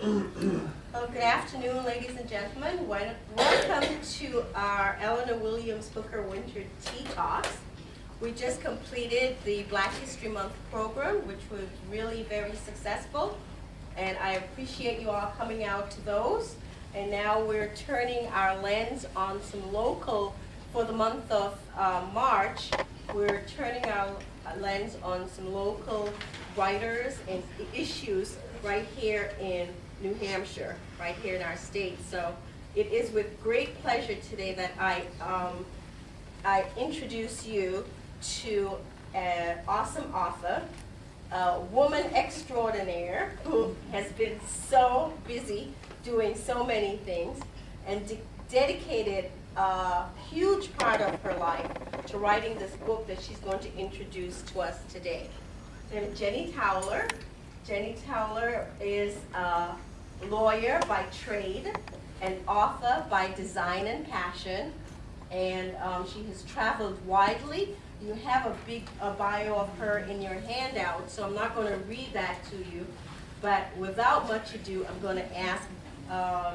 Well, good afternoon, ladies and gentlemen. Welcome to our Eleanor Williams Hooker Winter Tea Talks. We just completed the Black History Month program, which was really very successful, and I appreciate you all coming out to those. And now we're turning our lens on some local, for the month of March, we're turning our lens on some local writers and issues right here in New Hampshire, right here in our state. So it is with great pleasure today that I introduce you to an awesome author, a woman extraordinaire who has been so busy doing so many things and dedicated a huge part of her life to writing this book that she's going to introduce to us today. And Jenny Towler. Jenny Towler is a lawyer by trade and author by design and passion, and she has traveled widely. You have a bio of her in your handout, so I'm not going to read that to you, but without much ado, I'm going to ask our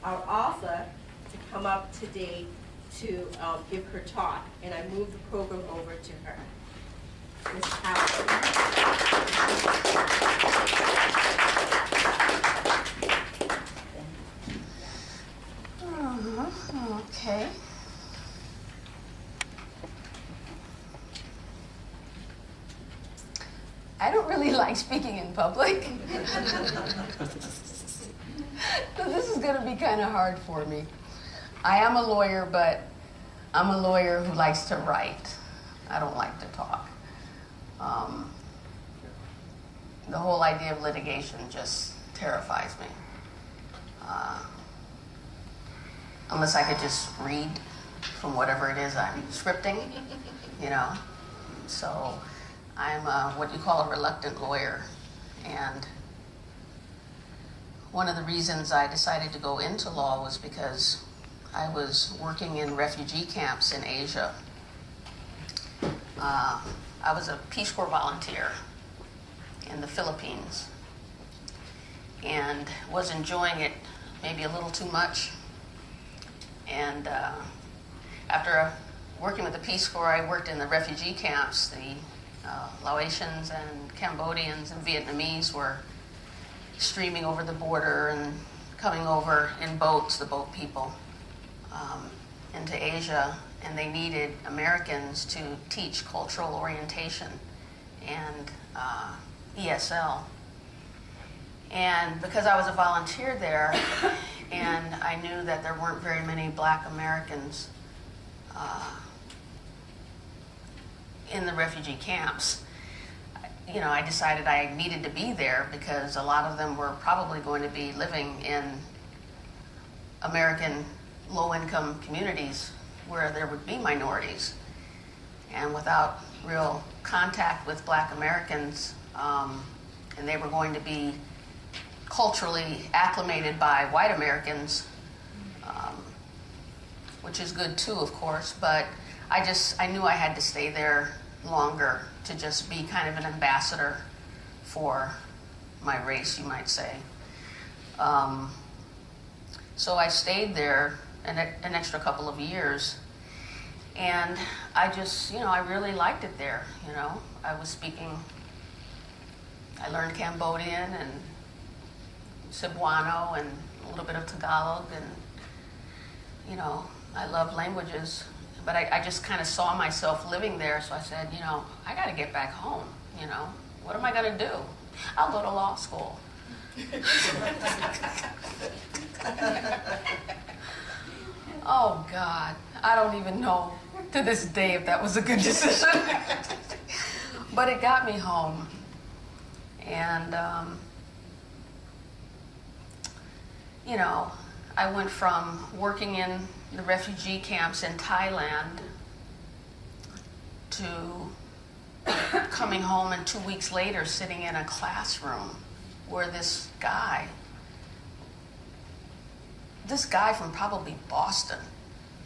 author to come up today to give her talk, and I move the program over to her. Ms. Towler. Okay. I don't really like speaking in public. So this is going to be kind of hard for me. I am a lawyer, but I'm a lawyer who likes to write. I don't like to talk. The whole idea of litigation just terrifies me. Unless I could just read from whatever it is I'm scripting, you know. So I'm what you call a reluctant lawyer. And one of the reasons I decided to go into law was because I was working in refugee camps in Asia. I was a Peace Corps volunteer in the Philippines and was enjoying it maybe a little too much. And after working with the Peace Corps, I worked in the refugee camps. The Laotians and Cambodians and Vietnamese were streaming over the border and coming over in boats, the boat people, into Asia, and they needed Americans to teach cultural orientation and ESL. And because I was a volunteer there, and I knew that there weren't very many Black Americans in the refugee camps, you know, I decided I needed to be there because a lot of them were probably going to be living in American low-income communities where there would be minorities. And without real contact with Black Americans, and they were going to be culturally acclimated by white Americans, which is good too, of course, but I knew I had to stay there longer to just be kind of an ambassador for my race, you might say. So I stayed there an extra couple of years, and I just, you know, I really liked it there, you know. I learned Cambodian and Cebuano and a little bit of Tagalog, and, you know, I love languages. But I just kind of saw myself living there, so I said, you know, I got to get back home, you know. What am I going to do? I'll go to law school. Oh, God. I don't even know to this day if that was a good decision. But it got me home. And, you know, I went from working in the refugee camps in Thailand to coming home and 2 weeks later sitting in a classroom where this guy from probably Boston,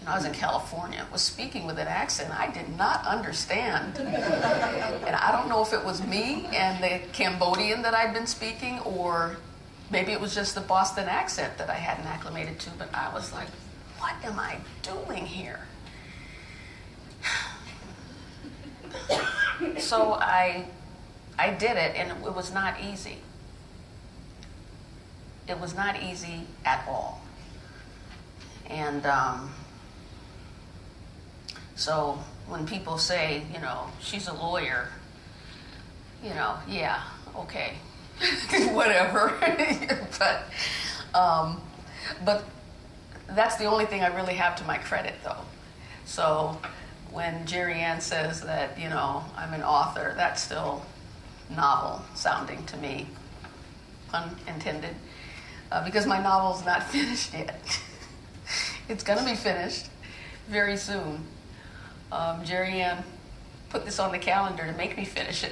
and I was in California, was speaking with an accent I did not understand. And I don't know if it was me and the Cambodian that I'd been speaking, or maybe it was just the Boston accent that I hadn't acclimated to, but I was like, what am I doing here? So I did it, and it was not easy. It was not easy at all. And so when people say, you know, she's a lawyer, you know, yeah, okay, whatever. But that's the only thing I really have to my credit, though. So when Jerry Ann says that, you know, I'm an author, that's still novel sounding to me, pun intended, because my novel's not finished yet. It's going to be finished very soon. Jerry Ann put this on the calendar to make me finish it.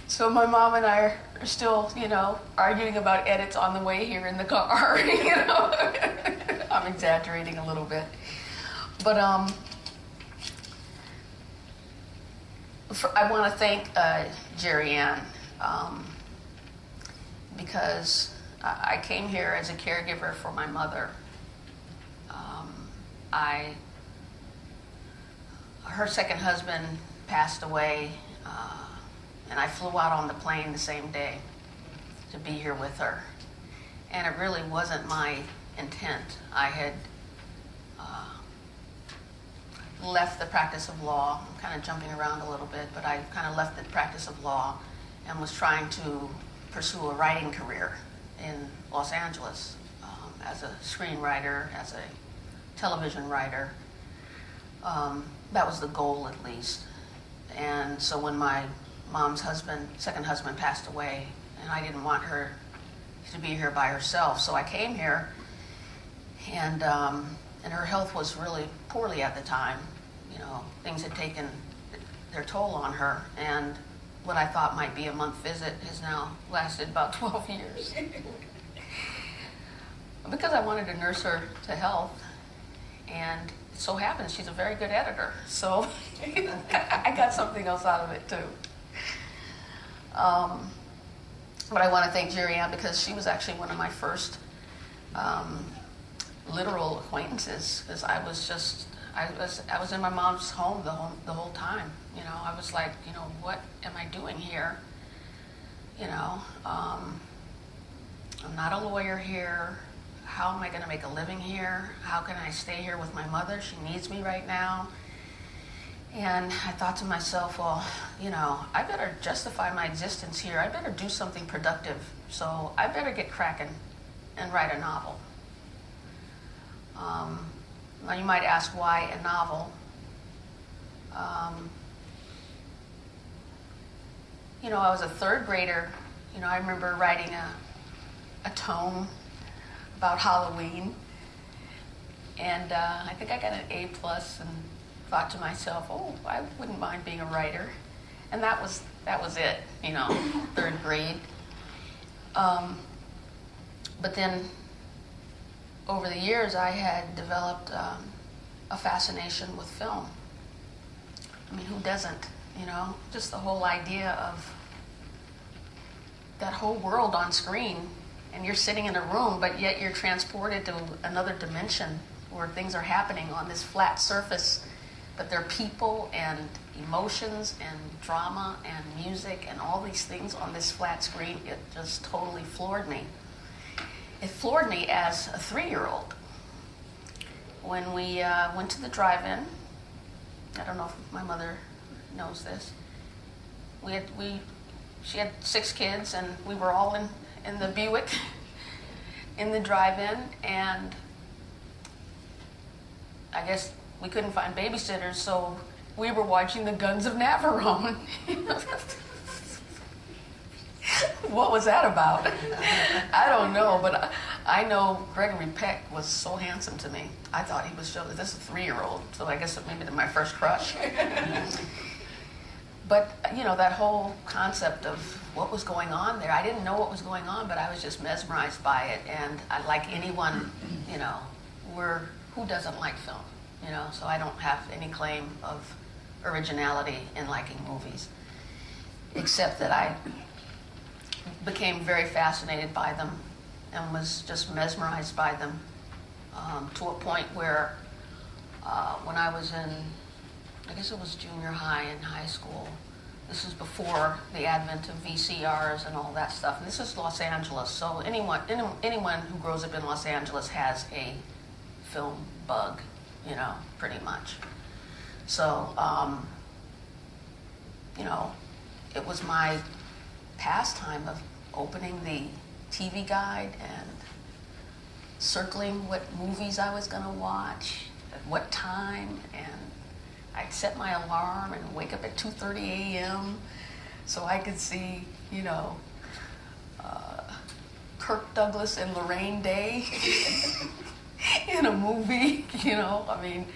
So my mom and I are still, you know, arguing about edits on the way here in the car. You know, I'm exaggerating a little bit, but I want to thank Jerry Ann because I came here as a caregiver for my mother. Her second husband passed away, and I flew out on the plane the same day to be here with her. And it really wasn't my intent. I had left the practice of law. I'm kind of jumping around a little bit, but I kind of left the practice of law and was trying to pursue a writing career in Los Angeles as a screenwriter, as a television writer. That was the goal, at least. And so when my mom's second husband passed away, and I didn't want her to be here by herself, so I came here, and her health was really poorly at the time. You know, things had taken their toll on her, and what I thought might be a month visit has now lasted about 12 years. Because I wanted to nurse her to health, and it so happens she's a very good editor, so I got something else out of it too. But I want to thank Jerry Ann because she was actually one of my first literal acquaintances, because I was in my mom's home the whole time. You know, I was like, you know, what am I doing here? You know, I'm not a lawyer here. How am I going to make a living here? How can I stay here with my mother? She needs me right now. And I thought to myself, well, you know, I better justify my existence here. I better do something productive. So I better get cracking and write a novel. Now you might ask, why a novel? You know, I was a third grader. You know, I remember writing a tome about Halloween, and I think I got an A+, and thought to myself, oh, I wouldn't mind being a writer. And that was it, you know, third grade. But then over the years, I had developed a fascination with film. I mean, who doesn't, you know? Just the whole idea of that whole world on screen, and you're sitting in a room, but yet you're transported to another dimension where things are happening on this flat surface, but there are people and emotions and drama and music and all these things on this flat screen. It just totally floored me. It floored me as a 3-year-old. When we went to the drive-in, I don't know if my mother knows this, she had 6 kids, and we were all in the Buick in the drive-in, and I guess we couldn't find babysitters, so we were watching the Guns of Navarone. What was that about? I don't know, but I know Gregory Peck was so handsome to me. I thought he was this is a 3-year-old, so I guess maybe my first crush. But, you know, that whole concept of what was going on there, I didn't know what was going on, but I was just mesmerized by it. And like anyone, you know, who doesn't like film, you know? So I don't have any claim of originality in liking movies, except that I became very fascinated by them and was just mesmerized by them to a point where when I was in, I guess it was junior high and high school, this is before the advent of VCRs and all that stuff. And this is Los Angeles, so anyone who grows up in Los Angeles has a film bug, you know, pretty much. So, you know, it was my pastime of opening the TV guide and circling what movies I was going to watch, at what time, and I'd set my alarm and wake up at 2:30 a.m. so I could see, you know, Kirk Douglas and Lorraine Day in a movie, you know. I mean,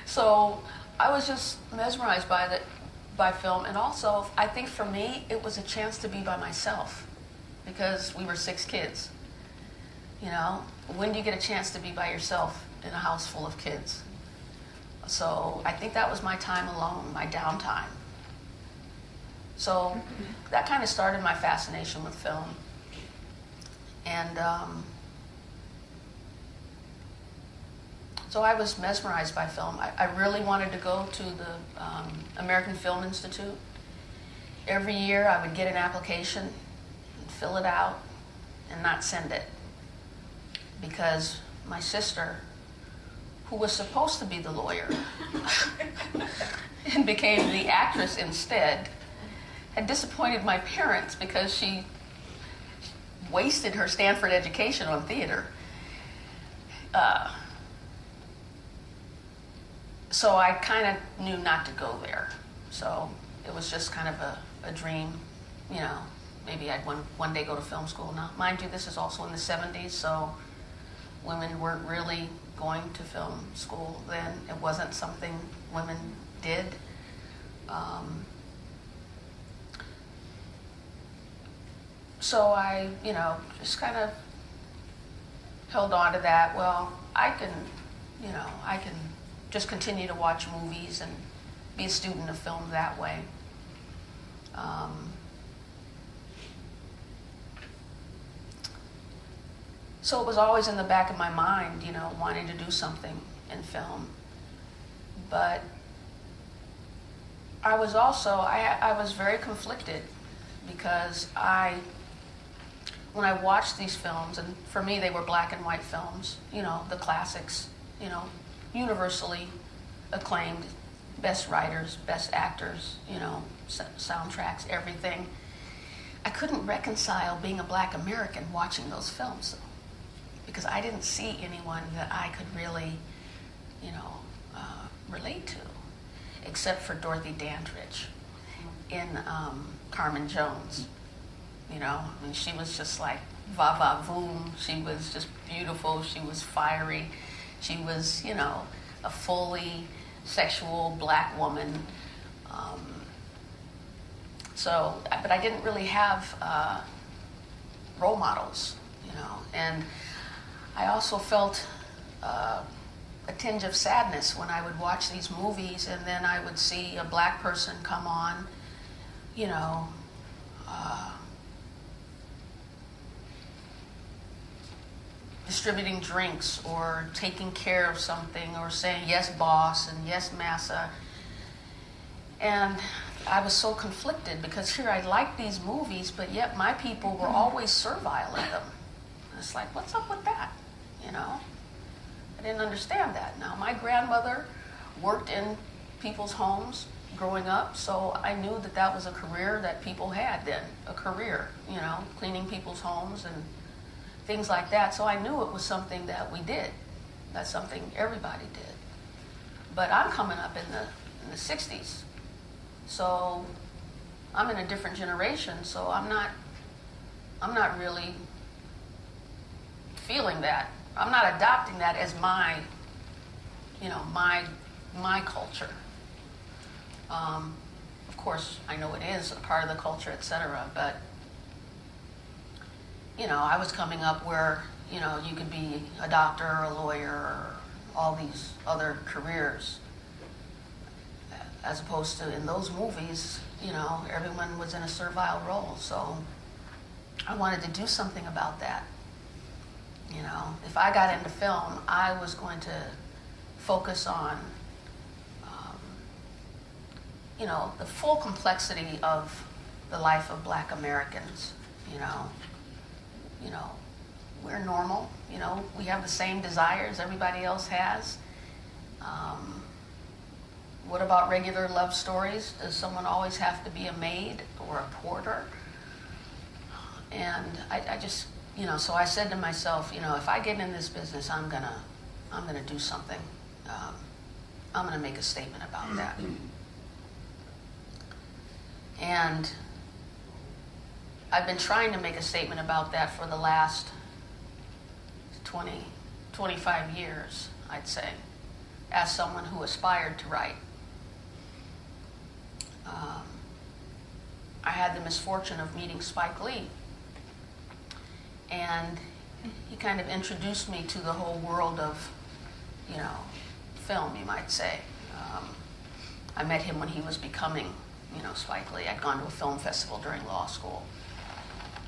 so I was just mesmerized by film, and also I think for me it was a chance to be by myself because we were 6 kids. You know, when do you get a chance to be by yourself in a house full of kids? So I think that was my time alone, my downtime. So that kind of started my fascination with film. And so I was mesmerized by film. I really wanted to go to the American Film Institute. Every year I would get an application and fill it out and not send it because my sister, who was supposed to be the lawyer and became the actress instead, had disappointed my parents because she wasted her Stanford education on theater. So I kind of knew not to go there. So it was just kind of a dream, you know, maybe I'd one day go to film school. Now, mind you, this is also in the 70s, so women weren't really going to film school then. It wasn't something women did. So I, you know, just kind of held on to that. Well, I can just continue to watch movies and be a student of film that way. So it was always in the back of my mind, you know, wanting to do something in film. But I was also, I was very conflicted because when I watched these films, and for me they were black and white films, you know, the classics, you know, universally acclaimed, best writers, best actors, you know, soundtracks, everything. I couldn't reconcile being a black American watching those films because I didn't see anyone that I could really, you know, relate to, except for Dorothy Dandridge in Carmen Jones. You know, I mean, she was just like va-va-voom. She was just beautiful. She was fiery. She was, you know, a fully sexual black woman. But I didn't really have role models, you know. And I also felt a tinge of sadness when I would watch these movies and then I would see a black person come on, you know, distributing drinks or taking care of something or saying yes boss and yes massa. And I was so conflicted because here I liked these movies, but yet my people were always servile in them. And it's like, what's up with that? You know? I didn't understand that. Now, my grandmother worked in people's homes growing up, so I knew that that was a career that people had then, a career, you know, cleaning people's homes and things like that. So I knew it was something that we did. That's something everybody did. But I'm coming up in the 60s. So I'm in a different generation, so I'm not really feeling that. I'm not adopting that as my, you know, my culture. Of course, I know it is a part of the culture, etc. But I was coming up where, you could be a doctor or a lawyer or all these other careers. As opposed to in those movies, everyone was in a servile role. So I wanted to do something about that. If I got into film, I was going to focus on, the full complexity of the life of Black Americans. We're normal. We have the same desires everybody else has. What about regular love stories? Does someone always have to be a maid or a porter? And I just, so I said to myself, if I get in this business, I'm gonna do something. I'm gonna make a statement about that. And I've been trying to make a statement about that for the last 25 years, I'd say, as someone who aspired to write. I had the misfortune of meeting Spike Lee, and he kind of introduced me to the whole world of, film, you might say. I met him when he was becoming, Spike Lee. I'd gone to a film festival during law school.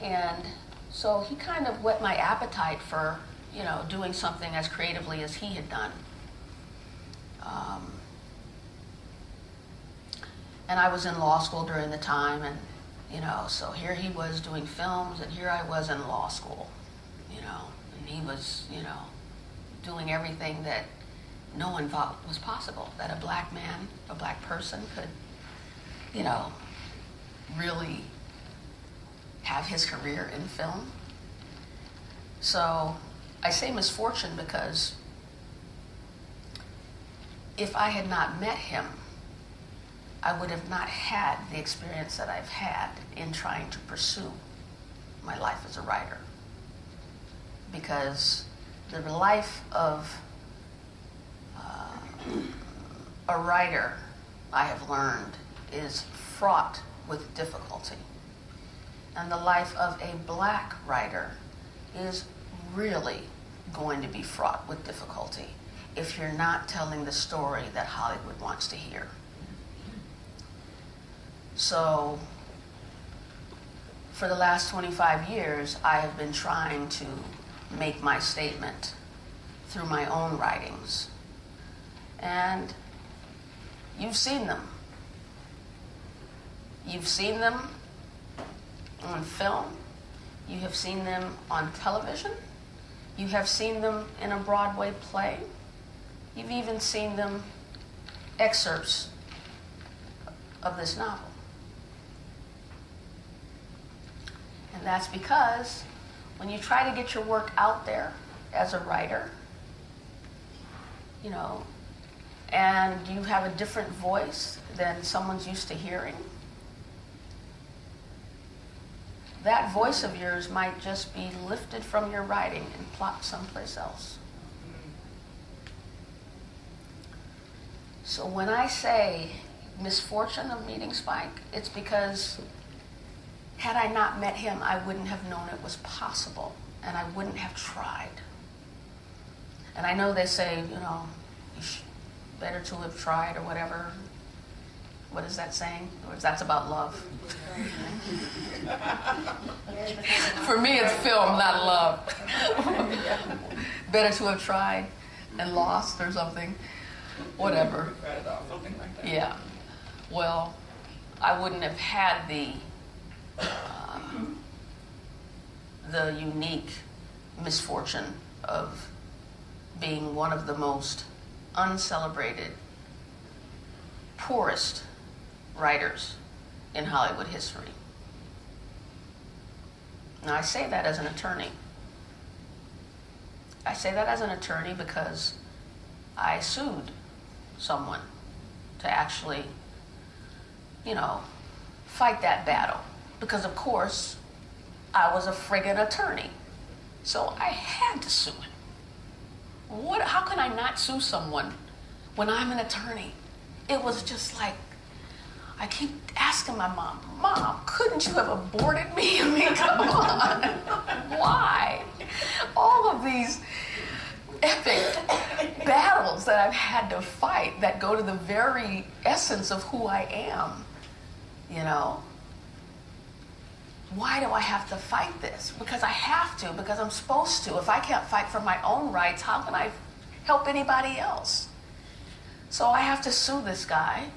And so he kind of whet my appetite for, doing something as creatively as he had done. And I was in law school during the time, and, so here he was doing films, and here I was in law school, and he was, doing everything that no one thought was possible, that a Black man, a Black person could, really have his career in film. So I say misfortune because if I had not met him, I would have not had the experience that I've had in trying to pursue my life as a writer. Because the life of a writer, I have learned, is fraught with difficulty. And the life of a Black writer is really going to be fraught with difficulty if you're not telling the story that Hollywood wants to hear. So for the last 25 years, I have been trying to make my statement through my own writings. And you've seen them. You've seen them on film. You have seen them on television. You have seen them in a Broadway play. You've even seen them excerpts of this novel. And that's because when you try to get your work out there as a writer, and you have a different voice than someone's used to hearing, that voice of yours might just be lifted from your writing and plopped someplace else. So when I say misfortune of meeting Spike, it's because had I not met him, I wouldn't have known it was possible, and I wouldn't have tried. And I know they say, better to have tried or whatever. What is that saying? Or that's about love. For me, it's film, not love. Better to have tried and lost or something. Whatever. Yeah. Well, I wouldn't have had the unique misfortune of being one of the most uncelebrated, poorest writers in Hollywood history. Now, I say that as an attorney. I say that as an attorney because I sued someone to actually, fight that battle. Because, of course, I was a friggin' attorney. So I had to sue him. How can I not sue someone when I'm an attorney? It was just like, I keep asking my mom, Mom, couldn't you have aborted me? I mean, come on. Why? All of these epic battles that I've had to fight that go to the very essence of who I am, you know? Why do I have to fight this? Because I have to, because I'm supposed to. If I can't fight for my own rights, how can I help anybody else? So I have to sue this guy.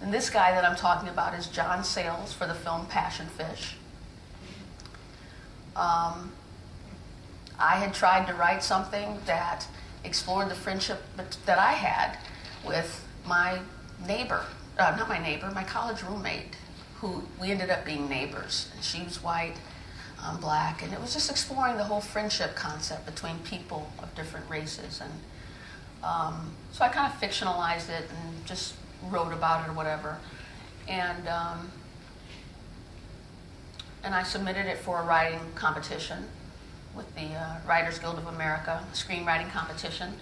And this guy that I'm talking about is John Sayles for the film Passion Fish. I had tried to write something that explored the friendship that I had with my neighbor, not my neighbor, my college roommate, who we ended up being neighbors. And she was white, I'm black, and it was just exploring the whole friendship concept between people of different races. And so I kind of fictionalized it and just wrote about it or whatever. And I submitted it for a writing competition with the Writers Guild of America, a screenwriting competition.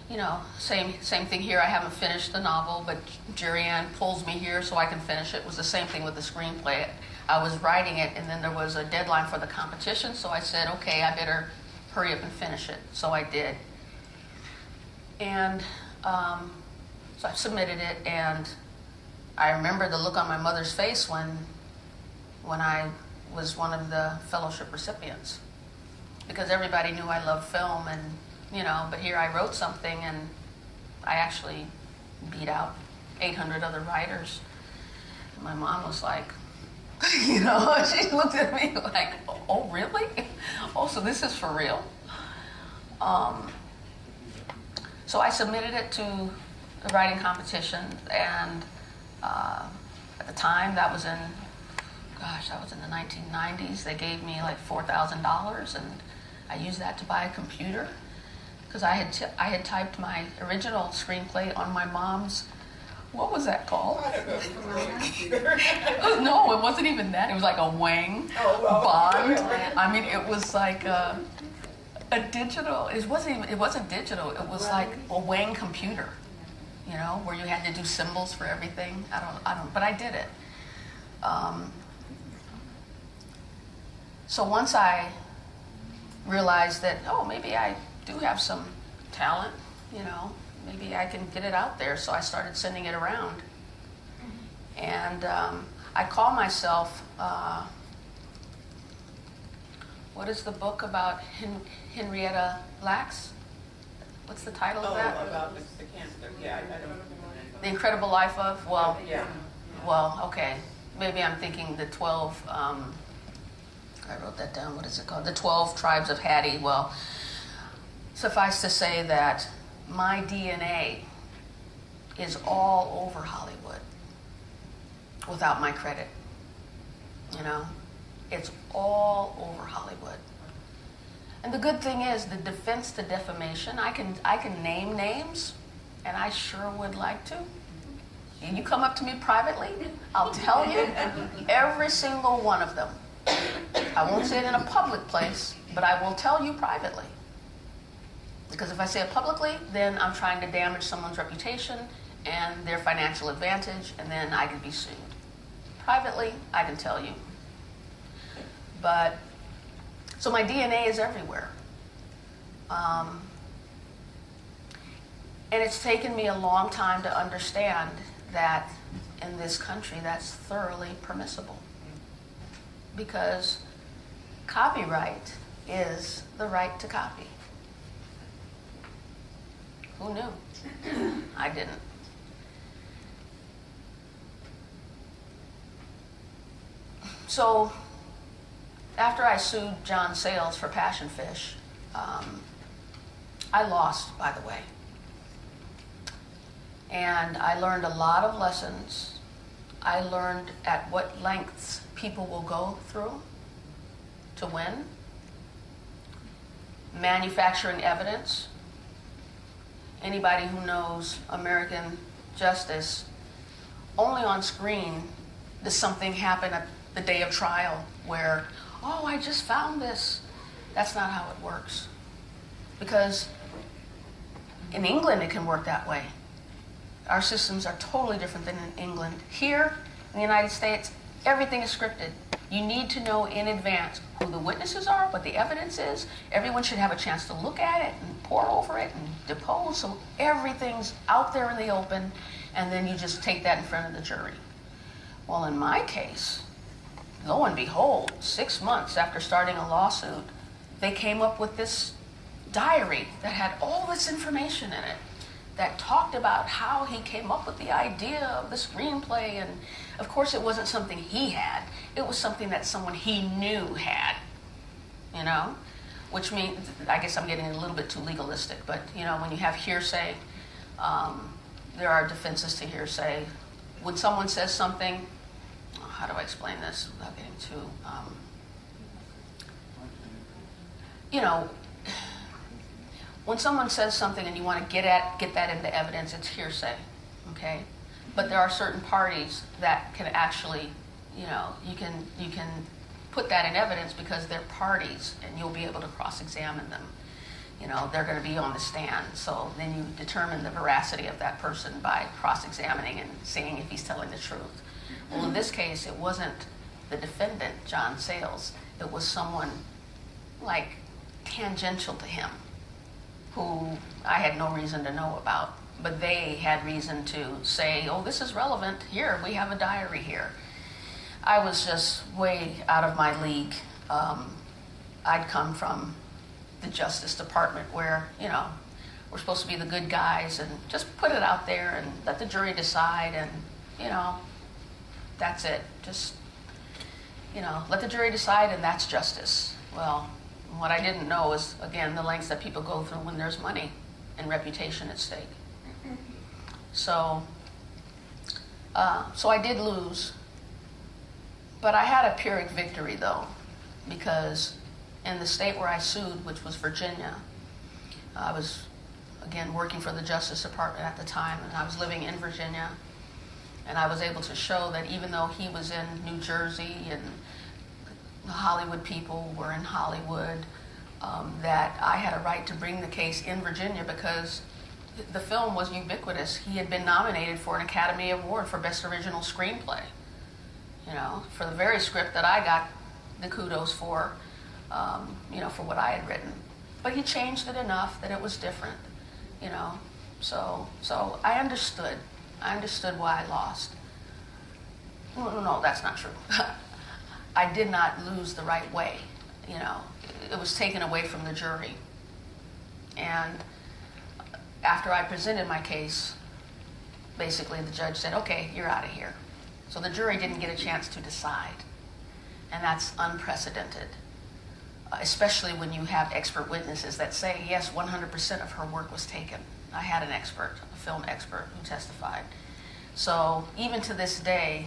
You know, same thing here. I haven't finished the novel, but Jerry Ann pulls me here so I can finish it. It was the same thing with the screenplay. I was writing it, and then there was a deadline for the competition, so I said, okay, I better hurry up and finish it. So I did. And so I submitted it, and I remember the look on my mother's face when I was one of the fellowship recipients, because everybody knew I loved film, and you know, but here I wrote something and I actually beat out 800 other writers. And my mom was like, you know, she looked at me like, oh really? Oh, so this is for real? So I submitted it to the writing competition, and at the time, that was in the 1990s. They gave me like $4,000, and I used that to buy a computer, because I had typed my original screenplay on my mom's, what was that called? I don't know. No, it wasn't even that. It was like a Wang Bond. I mean, it was like a digital. It wasn't digital. It was like a Wang computer, you know, where you had to do symbols for everything. I don't. But I did it. So once I realized that, oh, maybe I do have some talent, you know, maybe I can get it out there. So I started sending it around. And I call myself, what is the book about Henrietta Lacks? What's the title of that? About the cancer. Yeah, I don't know. The Incredible Life of? Well, Yeah. well, okay. Maybe I'm thinking the 12, I wrote that down, what is it called? The 12 Tribes of Hattie. Well, suffice to say that my DNA is all over Hollywood without my credit. You know, it's all over Hollywood. And the good thing is, the defense to defamation, I can name names, and I sure would like to. And you come up to me privately, I'll tell you every single one of them. I won't say it in a public place, but I will tell you privately. Because if I say it publicly, then I'm trying to damage someone's reputation and their financial advantage, and then I can be sued. Privately, I can tell you. But, so my DNA is everywhere. And it's taken me a long time to understand that in this country, that's thoroughly permissible. Because copyright is the right to copy. Who knew? I didn't. So, after I sued John Sayles for Passion Fish, I lost, by the way. And I learned a lot of lessons. I learned at what lengths people will go through to win. Manufacturing evidence. Anybody who knows American justice, only on screen does something happen at the day of trial where, oh, I just found this. That's not how it works. Because in England it can work that way. Our systems are totally different than in England. Here in the United States, everything is scripted. You need to know in advance who the witnesses are, what the evidence is. Everyone should have a chance to look at it and pore over it and depose. So everything's out there in the open, and then you just take that in front of the jury. Well, in my case, lo and behold, 6 months after starting a lawsuit, they came up with this diary that had all this information in it that talked about how he came up with the idea of the screenplay. And of course, it wasn't something he had. It was something that someone he knew had, you know? Which means, I guess I'm getting a little bit too legalistic, but you know, when you have hearsay, there are defenses to hearsay. When someone says something, how do I explain this without getting too, you know, when someone says something and you want to get that into evidence, it's hearsay, okay? But there are certain parties that can actually, you know, you can put that in evidence because they're parties, and you'll be able to cross-examine them. You know, they're going to be on the stand, so then you determine the veracity of that person by cross-examining and seeing if he's telling the truth. Well, in this case, it wasn't the defendant, John Sayles. It was someone like tangential to him, who I had no reason to know about, but they had reason to say, oh, this is relevant, here, we have a diary here. I was just way out of my league. I'd come from the Justice Department where, you know, we're supposed to be the good guys and just put it out there and let the jury decide, and, you know, that's it. Just, you know, let the jury decide, and that's justice. Well, what I didn't know is, again, the lengths that people go through when there's money and reputation at stake. So I did lose, but I had a Pyrrhic victory, though, because in the state where I sued, which was Virginia, I was, again, working for the Justice Department at the time, and I was living in Virginia, and I was able to show that even though he was in New Jersey and the Hollywood people were in Hollywood, that I had a right to bring the case in Virginia because the film was ubiquitous. He had been nominated for an Academy Award for Best Original Screenplay, you know, for the very script that I got the kudos for, you know, for what I had written. But he changed it enough that it was different, you know. So I understood. I understood why I lost. No, that's not true. I did not lose the right way, you know. It was taken away from the jury. And after I presented my case, basically the judge said, okay, you're out of here. So the jury didn't get a chance to decide. And that's unprecedented, especially when you have expert witnesses that say, yes, 100% of her work was taken. I had an expert, a film expert, who testified. So even to this day,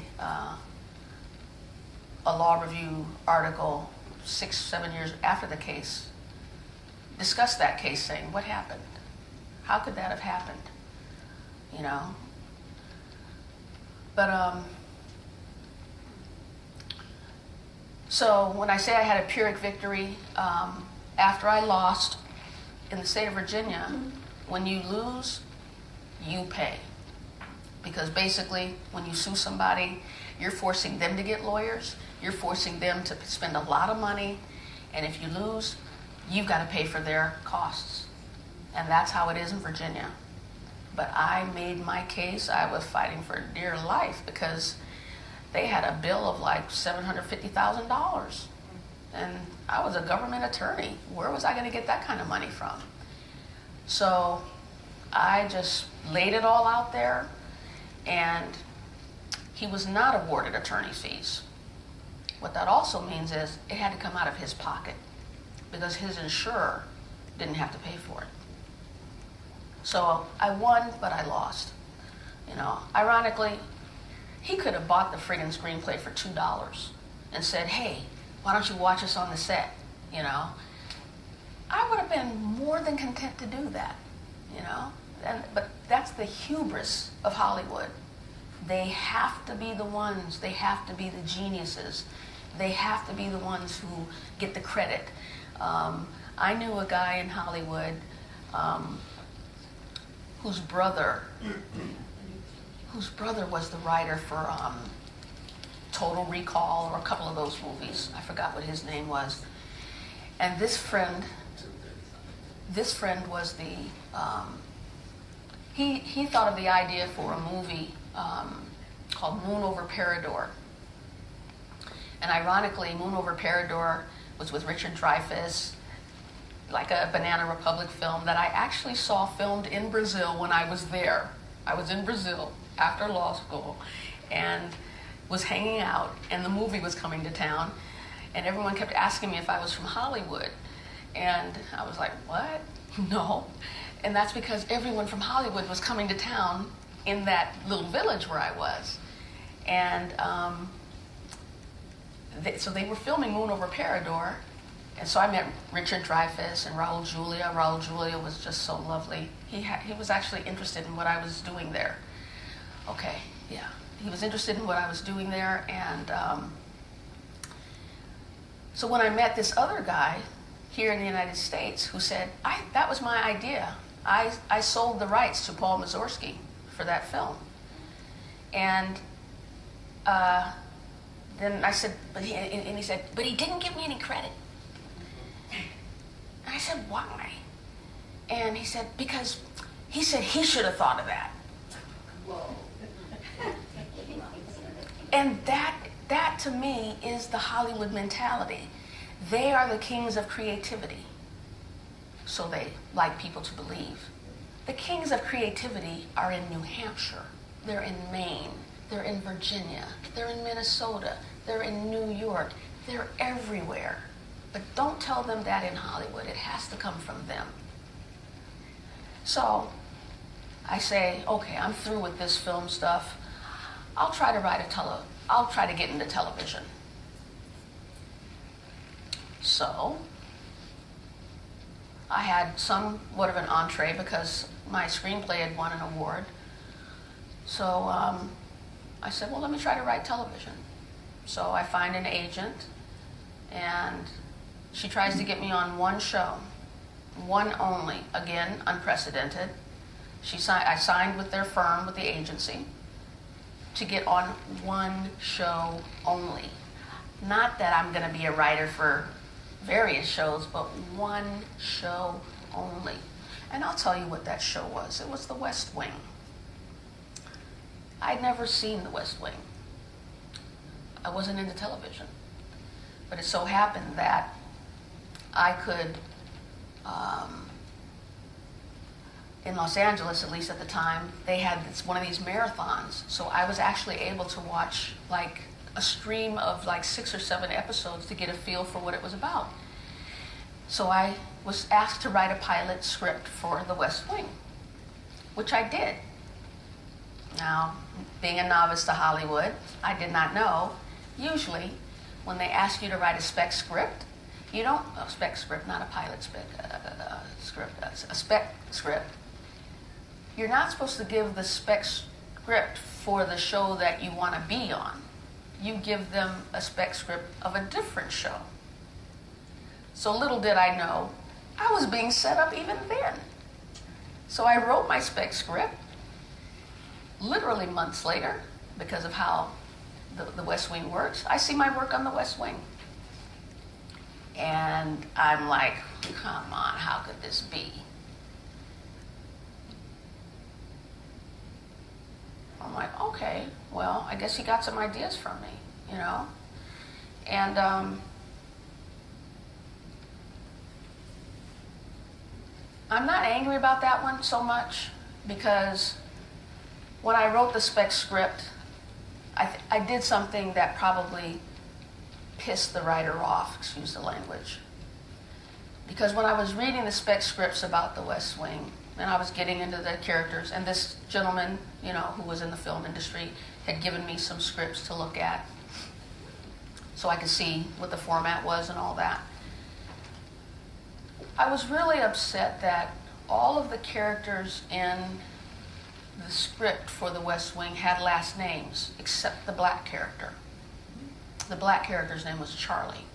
a law review article 6-7 years after the case discussed that case, saying, what happened? How could that have happened? You know? But, so when I say I had a Pyrrhic victory, after I lost in the state of Virginia, when you lose, you pay. Because basically, when you sue somebody, you're forcing them to get lawyers, you're forcing them to spend a lot of money, and if you lose, you've got to pay for their costs. And that's how it is in Virginia. But I made my case. I was fighting for dear life because they had a bill of like $750,000. And I was a government attorney. Where was I going to get that kind of money from? So I just laid it all out there, and he was not awarded attorney's fees. What that also means is it had to come out of his pocket because his insurer didn't have to pay for it. So I won, but I lost. You know, ironically, he could have bought the friggin' screenplay for $2 and said, hey, why don't you watch us on the set, you know? I would have been more than content to do that, you know? But that's the hubris of Hollywood. They have to be the ones, they have to be the geniuses. They have to be the ones who get the credit. I knew a guy in Hollywood whose brother whose brother was the writer for Total Recall or a couple of those movies. I forgot what his name was. And this friend was the, he thought of the idea for a movie called Moon Over Parador. And ironically, Moon Over Parador was with Richard Dreyfuss, like a Banana Republic film that I actually saw filmed in Brazil when I was there. I was in Brazil after law school and was hanging out, and the movie was coming to town, and everyone kept asking me if I was from Hollywood. And I was like, what? No. And that's because everyone from Hollywood was coming to town in that little village where I was. And so they were filming Moon Over Parador, and so I met Richard Dreyfuss and Raul Julia. Raul Julia was just so lovely. He was actually interested in what I was doing there. Okay, yeah. He was interested in what I was doing there, and so when I met this other guy here in the United States who said, that was my idea. I sold the rights to Paul Mazursky for that film. And then I said, and he said, but he didn't give me any credit. And I said, why? And he said, because he said he should have thought of that. Whoa. And that to me is the Hollywood mentality. They are the kings of creativity. So they like people to believe. The kings of creativity are in New Hampshire. They're in Maine. They're in Virginia. They're in Minnesota. They're in New York. They're everywhere. But don't tell them that in Hollywood. It has to come from them. So I say, okay, I'm through with this film stuff. I'll try to get into television. So I had somewhat of an entree because my screenplay had won an award. So I said, well, let me try to write television. So I find an agent, and she tries to get me on one show, one only, again, unprecedented. I signed with their firm, with the agency, to get on one show only. Not that I'm going to be a writer for various shows, but one show only. And I'll tell you what that show was. It was The West Wing. I'd never seen The West Wing. I wasn't into television. But it so happened that I could, in Los Angeles, at least at the time, they had one of these marathons. So I was actually able to watch like a stream of like 6 or 7 episodes to get a feel for what it was about. So I was asked to write a pilot script for The West Wing, which I did. Now, being a novice to Hollywood, I did not know. Usually, when they ask you to write a spec script, you don't, a spec script, not a pilot spec, a spec script, you're not supposed to give the spec script for the show that you want to be on. You give them a spec script of a different show. So little did I know, I was being set up even then. So I wrote my spec script, literally months later, because of how the West Wing works. I see my work on the West Wing. And I'm like, come on, how could this be? I'm like, okay, well, I guess he got some ideas from me, you know? And I'm not angry about that one so much, because when I wrote the spec script, I did something that probably pissed the writer off, excuse the language. Because when I was reading the spec scripts about the West Wing, and I was getting into the characters, and this gentleman, you know, who was in the film industry, had given me some scripts to look at so I could see what the format was and all that. I was really upset that all of the characters in the script for the West Wing had last names, except the black character. The black character's name was Charlie.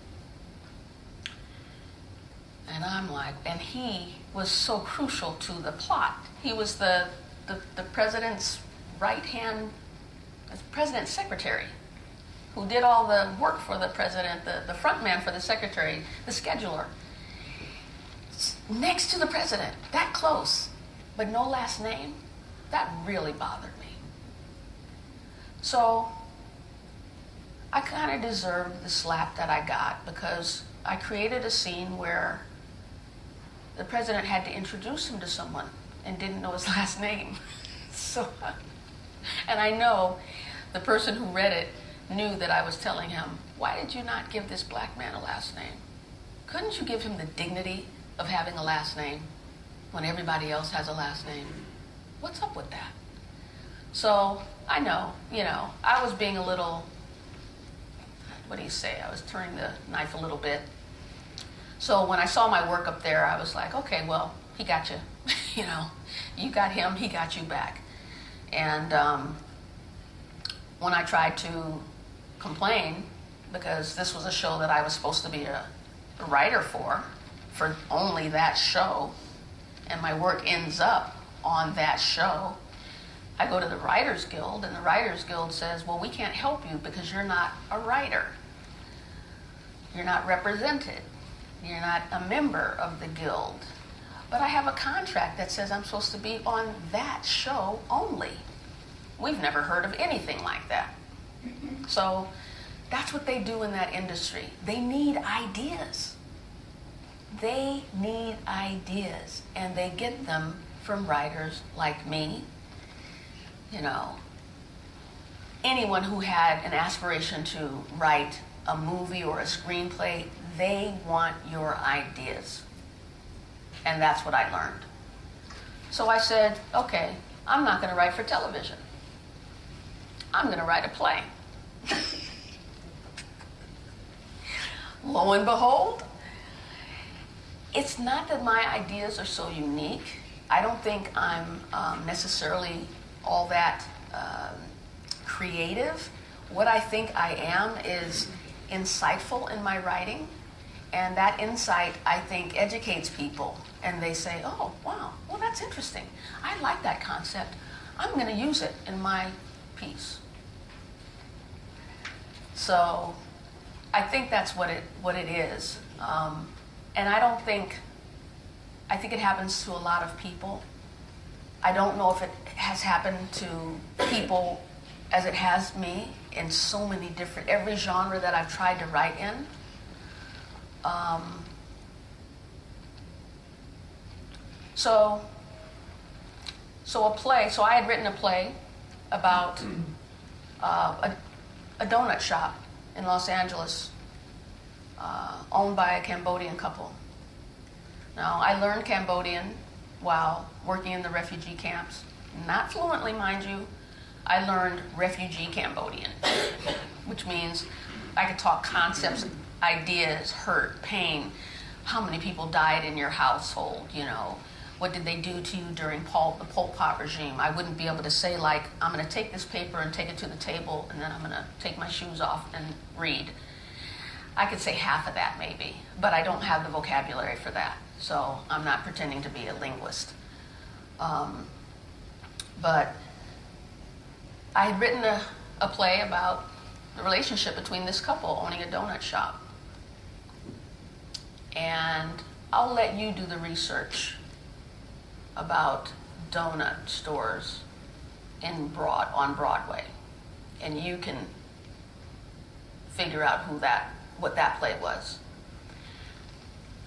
And I'm like, and he was so crucial to the plot. He was the president's right-hand president's secretary, who did all the work for the president, the front man for the secretary, the scheduler. Next to the president, that close, but no last name, that really bothered me. So I kind of deserved the slap that I got because I created a scene where the president had to introduce him to someone and didn't know his last name. So, and I know the person who read it knew that I was telling him, why did you not give this black man a last name? Couldn't you give him the dignity of having a last name when everybody else has a last name? What's up with that? So I know, I was being a little, what do you say? I was turning the knife a little bit. So when I saw my work up there, I was like, okay, well, he got you. You got him, he got you back. And when I tried to complain, because this was a show that I was supposed to be a writer for only that show, and my work ends up on that show, I go to the Writers Guild, and the Writers Guild says, well, we can't help you because you're not a writer. You're not represented. You're not a member of the guild. But I have a contract that says I'm supposed to be on that show only. We've never heard of anything like that. So that's what they do in that industry. They need ideas. They need ideas, and they get them from writers like me. Anyone who had an aspiration to write a movie or a screenplay, they want your ideas. And that's what I learned. So I said, okay, I'm not going to write for television. I'm going to write a play. Lo and behold, it's not that my ideas are so unique. I don't think I'm necessarily all that creative. What I think I am is insightful in my writing, and that insight, I think, educates people, and they say, oh, wow, well, that's interesting. I like that concept. I'm going to use it in my piece. So I think that's what it is. And I think it happens to a lot of people. I don't know if it has happened to people as it has me in so many different, every genre that I've tried to write in. So a play, so I had written a play about a donut shop in Los Angeles owned by a Cambodian couple. Now, I learned Cambodian while working in the refugee camps. Not fluently, mind you. I learned refugee Cambodian, which means I could talk concepts, ideas, hurt, pain, how many people died in your household, what did they do to you during the Pol Pot regime. I wouldn't be able to say, like, I'm going to take this paper and take it to the table, and then I'm going to take my shoes off and read. I could say half of that maybe, but I don't have the vocabulary for that, so I'm not pretending to be a linguist. But I had written a play about the relationship between this couple owning a donut shop. And I'll let you do the research about donut stores on Broadway, and you can figure out what that play was.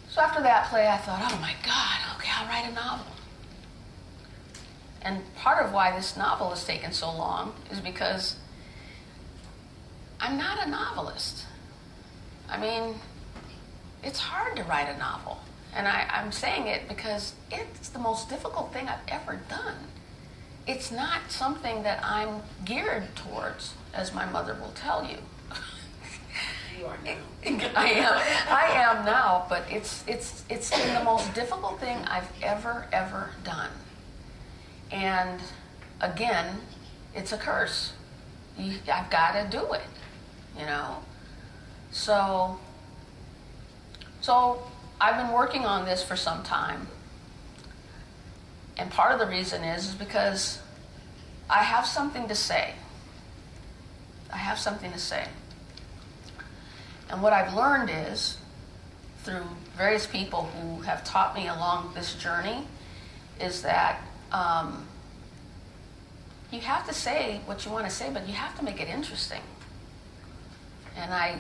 So after that play, I thought, oh my God, okay, I'll write a novel. And part of why this novel has taken so long is because I'm not a novelist. I mean, it's hard to write a novel. And I'm saying it because it's the most difficult thing I've ever done. It's not something that I'm geared towards, as my mother will tell you. You are now. I am now, but it's been the most difficult thing I've ever done. And again, it's a curse. I've got to do it, So I've been working on this for some time. And part of the reason is because I have something to say. I have something to say. And what I've learned is, through various people who have taught me along this journey, is that you have to say what you want to say, but you have to make it interesting. And I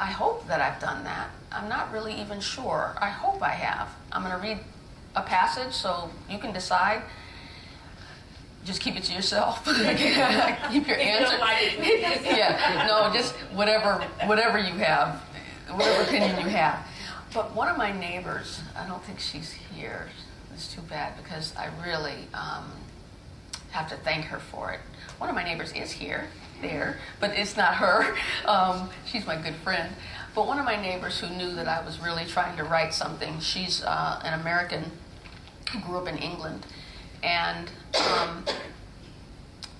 hope that I've done that. I'm not really even sure. I hope I have. I'm going to read a passage so you can decide. Just keep it to yourself. Keep your answer. Yeah, no, just whatever you have, whatever opinion you have. But one of my neighbors, I don't think she's here. It's too bad because I really have to thank her for it. One of my neighbors is there, but it's not her. She's my good friend. But one of my neighbors who knew that I was really trying to write something, she's an American who grew up in England. And,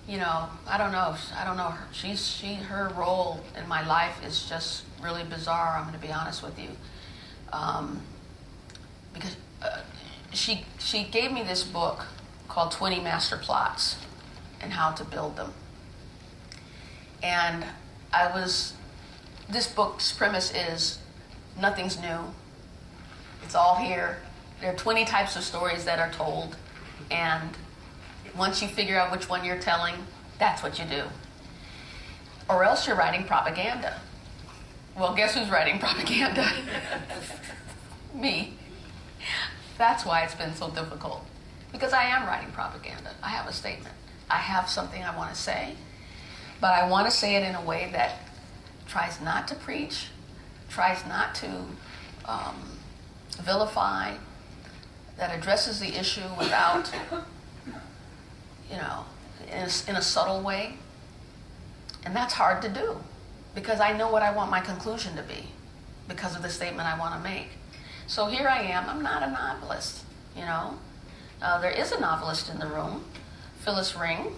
you know, I don't know her. Her role in my life is just really bizarre, I'm going to be honest with you. Because she gave me this book called 20 Master Plots and How to Build Them. And this book's premise is nothing's new. It's all here. There are 20 types of stories that are told. And once you figure out which one you're telling, that's what you do. Or else you're writing propaganda. Well, guess who's writing propaganda? Me. That's why it's been so difficult. Because I am writing propaganda. I have a statement. I have something I want to say. But I want to say it in a way that tries not to preach, tries not to vilify, that addresses the issue without, you know, in a subtle way. And that's hard to do because I know what I want my conclusion to be because of the statement I want to make. So here I am. I'm not a novelist, you know. There is a novelist in the room, Phyllis Ring.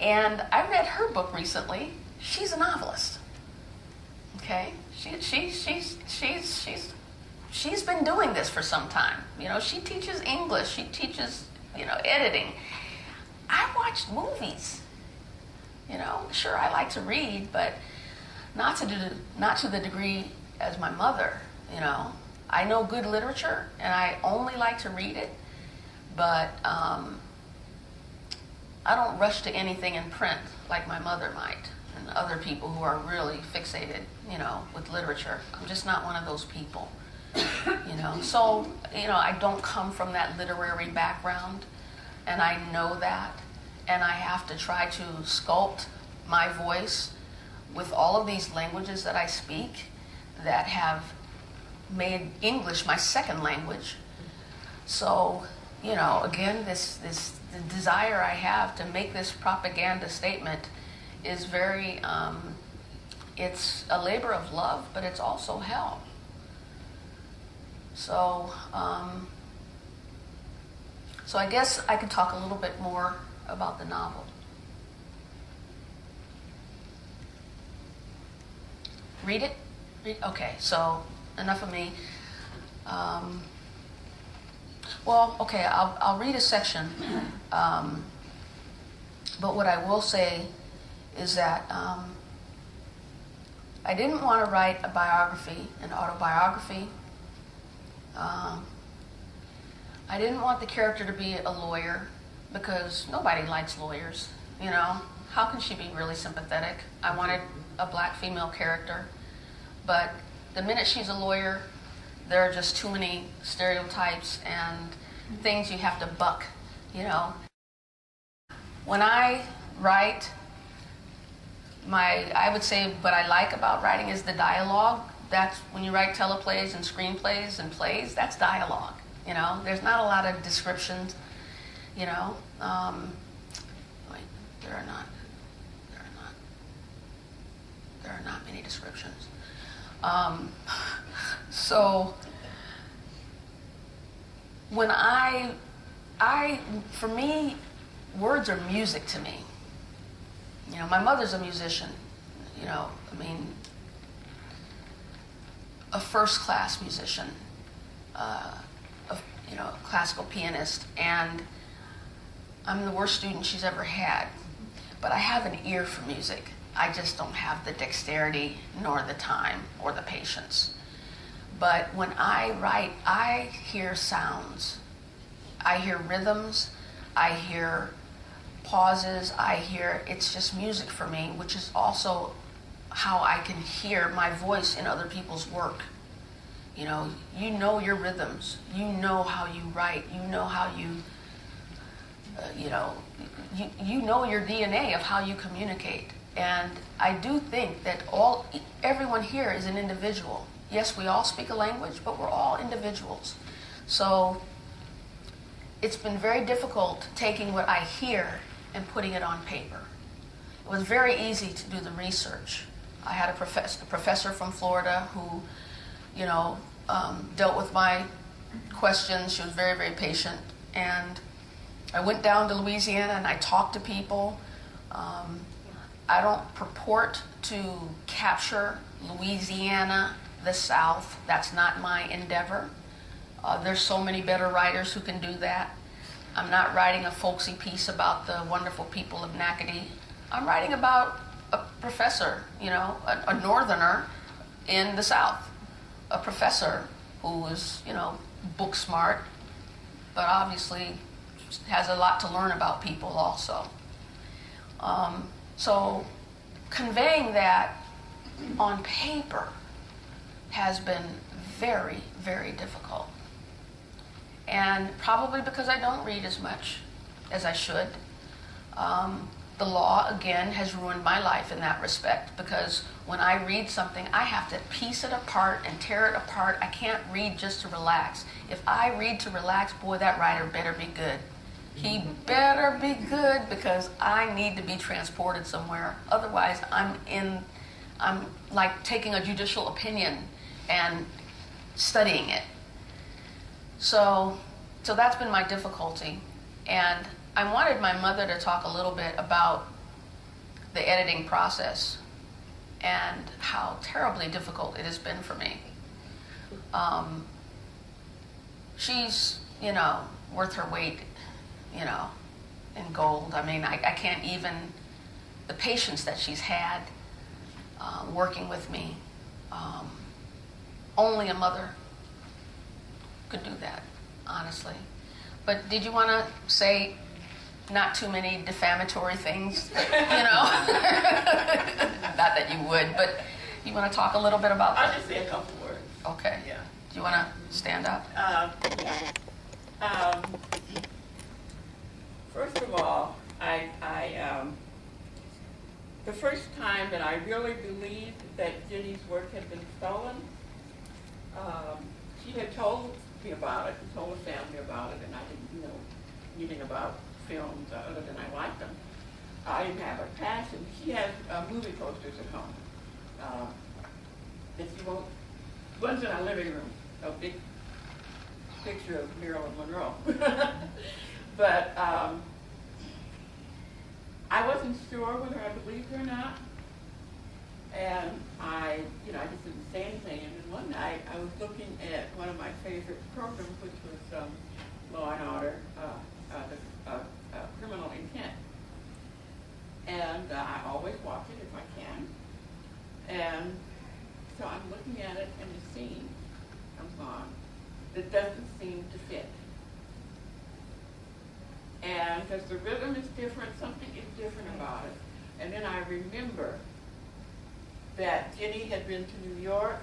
And I read her book recently. She's a novelist. Okay? She's been doing this for some time. You know, she teaches English. She teaches, you know, editing. I watch movies. You know, sure, I like to read, but not to the degree as my mother, you know. I know good literature, and I only like to read it, but I don't rush to anything in print like my mother might, and other people who are really fixated, you know, with literature. I'm just not one of those people, you know. So, you know, I don't come from that literary background, and I know that, and I have to try to sculpt my voice with all of these languages that I speak that have made English my second language. So, you know, again, the desire I have to make this propaganda statement is very, it's a labor of love, but it's also hell. So, so I guess I could talk a little bit more about the novel. Read it? Okay, so enough of me. Well, okay, I'll read a section. But what I will say is that I didn't want to write a biography, an autobiography. I didn't want the character to be a lawyer because nobody likes lawyers, you know. How can she be really sympathetic? I wanted a black female character, but the minute she's a lawyer, there are just too many stereotypes and things you have to buck, you know. When I write, I would say what I like about writing is the dialogue. That's when you write teleplays and screenplays and plays, that's dialogue, you know. There's not a lot of descriptions, you know. Wait, there are not many descriptions. So when for me, words are music to me. You know, my mother's a musician, you know, I mean, a first-class musician, you know, a classical pianist, and I'm the worst student she's ever had, but I have an ear for music. I just don't have the dexterity, nor the time, or the patience. But when I write, I hear sounds. I hear rhythms. I hear pauses. It's just music for me, which is also how I can hear my voice in other people's work. You know your rhythms. You know how you write. You know how you know your DNA of how you communicate. And I do think that everyone here is an individual. Yes, we all speak a language, but we're all individuals. So it's been very difficult taking what I hear and putting it on paper. It was very easy to do the research. I had a professor from Florida who, dealt with my questions. She was very, very patient. And I went down to Louisiana and I talked to people. I don't purport to capture Louisiana, the South. That's not my endeavor. There's so many better writers who can do that. I'm not writing a folksy piece about the wonderful people of Nachity. I'm writing about a professor, a northerner in the South. A professor who is, book smart, but obviously has a lot to learn about people also. So conveying that on paper has been very, very difficult. And probably because I don't read as much as I should. The law, again, has ruined my life in that respect, because when I read something, I have to piece it apart and tear it apart. I can't read just to relax. If I read to relax, boy, that writer better be good. He better be good, because I need to be transported somewhere. Otherwise, I'm like taking a judicial opinion and studying it. So that's been my difficulty. And I wanted my mother to talk a little bit about the editing process and how terribly difficult it has been for me. She's, worth her weight, in gold. I mean, I can't even, the patience that she's had working with me, only a mother could do that, honestly. But did you want to say not too many defamatory things, Not that you would, but you want to talk a little bit about that? I'll just say a couple words. Okay. Yeah. Do you want to stand up? First of all, the first time that I really believed that Jenny's work had been stolen, she had told me about it, and told the family about it, and I didn't know anything about films other than I liked them. I didn't have a passion. She has movie posters at home. And she won't, one's in our living room, a big picture of Marilyn Monroe. But I wasn't sure whether I believed her or not. And I just didn't say anything. And then one night I was looking at one of my favorite programs, which was Law and Order, Criminal Intent. And I always watch it if I can. And so I'm looking at it, and the scene comes on that doesn't seem to fit. And because the rhythm is different, something is different about it. And then I remember that Jenny had been to New York,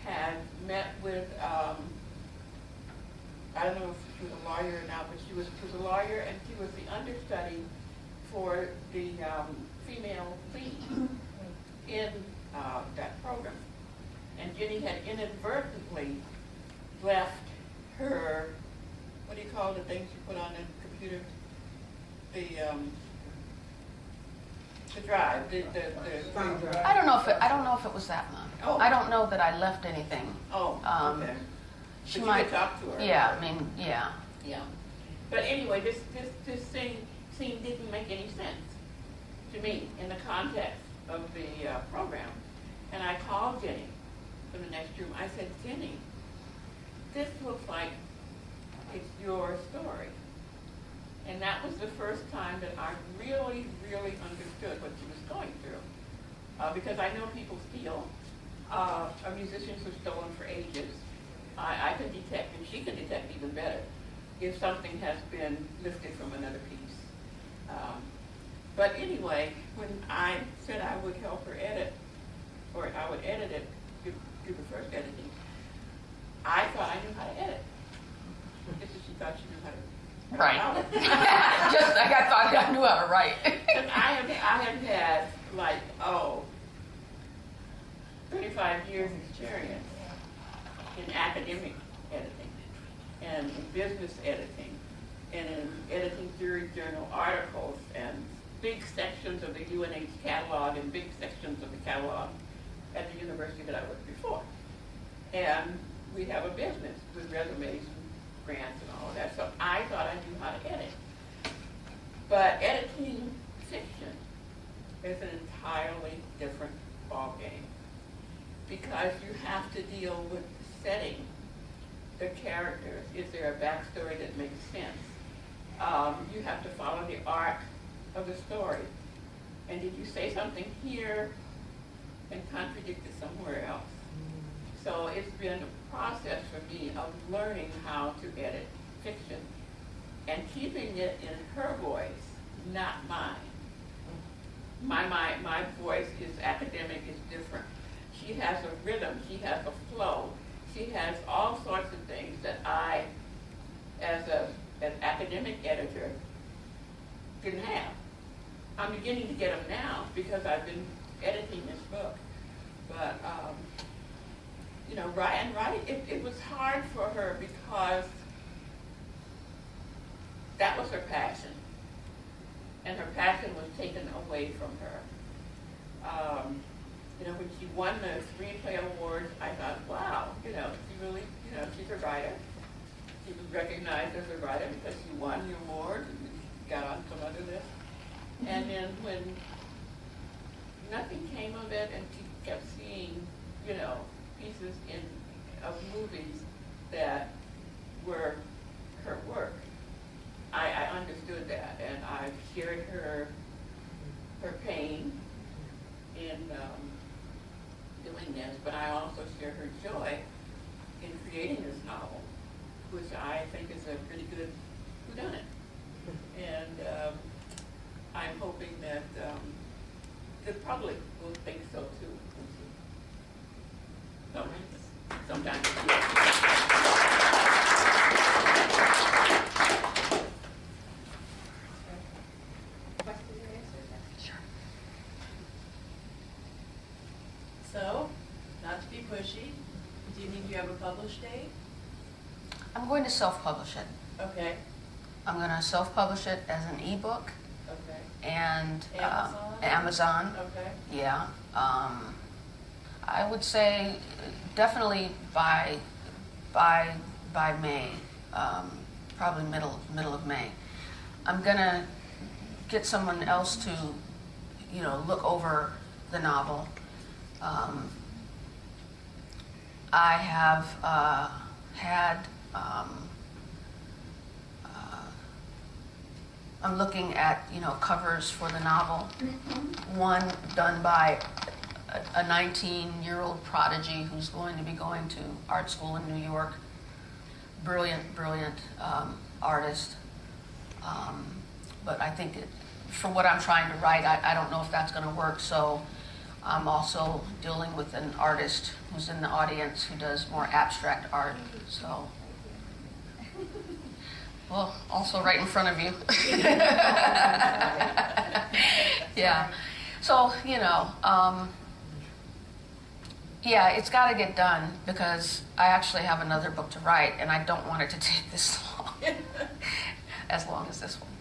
had met with, I don't know if she was a lawyer or not, but she was a lawyer, and she was the understudy for the female lead in that program. And Jenny had inadvertently left her, what do you call the things you put on the computer? The drive, the I don't know if it was that, Mom. Oh. I don't know that I left anything. Oh, okay. She But might you could talk to her. Yeah, I mean, yeah. Yeah. But anyway, this scene didn't make any sense to me in the context of the program. And I called Jenny from the next room. I said, Jenny, this looks like it's your story. And that was the first time that I really, really understood what she was going through. Because I know people steal. Musicians were stolen for ages. I can detect, and she can detect even better, if something has been lifted from another piece. But anyway, when I said I would help her edit, or I would edit it, do the first editing, I thought I knew how to edit. Just as she thought she knew how to. Right. Just like I thought I knew how to write. Because I have had, like, 35 years experience in academic editing, and in business editing, and in editing jury journal articles, and big sections of the UNH catalog, and big sections of the catalog at the university that I worked before. And we have a business with resumes and grants and all of that, so I thought I knew how to edit. But editing fiction is an entirely different ballgame, because you have to deal with the setting, the characters. Is there a backstory that makes sense? You have to follow the arc of the story. And did you say something here and contradict it somewhere else? So it's been a process for me of learning how to edit fiction and keeping it in her voice, not mine. My voice is academic, is different. She has a rhythm, she has a flow, she has all sorts of things that I, as an academic editor, didn't have. I'm beginning to get them now because I've been editing this book. But, you know, writing, it was hard for her because that was her passion. And her passion was taken away from her. You know, when she won the screenplay awards, I thought, wow, you know, she really, you know, she's a writer. She was recognized as a writer because she won the award and got on some other list. And then when nothing came of it and she kept seeing, you know, pieces of movies that were her work, I understood that, and I shared her pain in doing this, but I also share her joy in creating this novel, which I think is a pretty good whodunit. And I'm hoping that the public will think so too. Sometimes. Questions or answers? Sure. So, not to be pushy, do you think you have a published date? I'm going to self-publish it. Okay, I'm going to self-publish it as an ebook okay, and Amazon? Amazon. okay. Yeah. I would say definitely by May, probably middle of May. I'm gonna get someone else to, you know, look over the novel. I have had. I'm looking at, you know, covers for the novel. One done by a 19-year-old prodigy who's going to be going to art school in New York. Brilliant artist. But I think for what I'm trying to write, I don't know if that's going to work. So I'm also dealing with an artist who's in the audience who does more abstract art. So, well, also right in front of you. Yeah. So, you know, yeah, it's got to get done because I actually have another book to write, and I don't want it to take this long, as long as this one.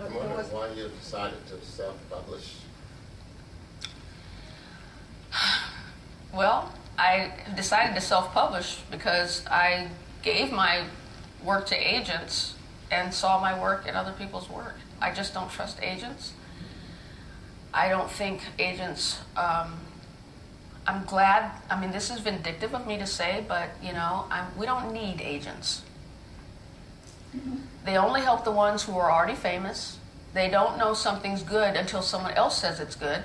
I'm wondering why you decided to self-publish. Well, I decided to self-publish because I gave my work to agents and saw my work in other people's work. I just don't trust agents. I don't think agents, I'm glad, I mean, this is vindictive of me to say, but, you know, we don't need agents. They only help the ones who are already famous. They don't know something's good until someone else says it's good.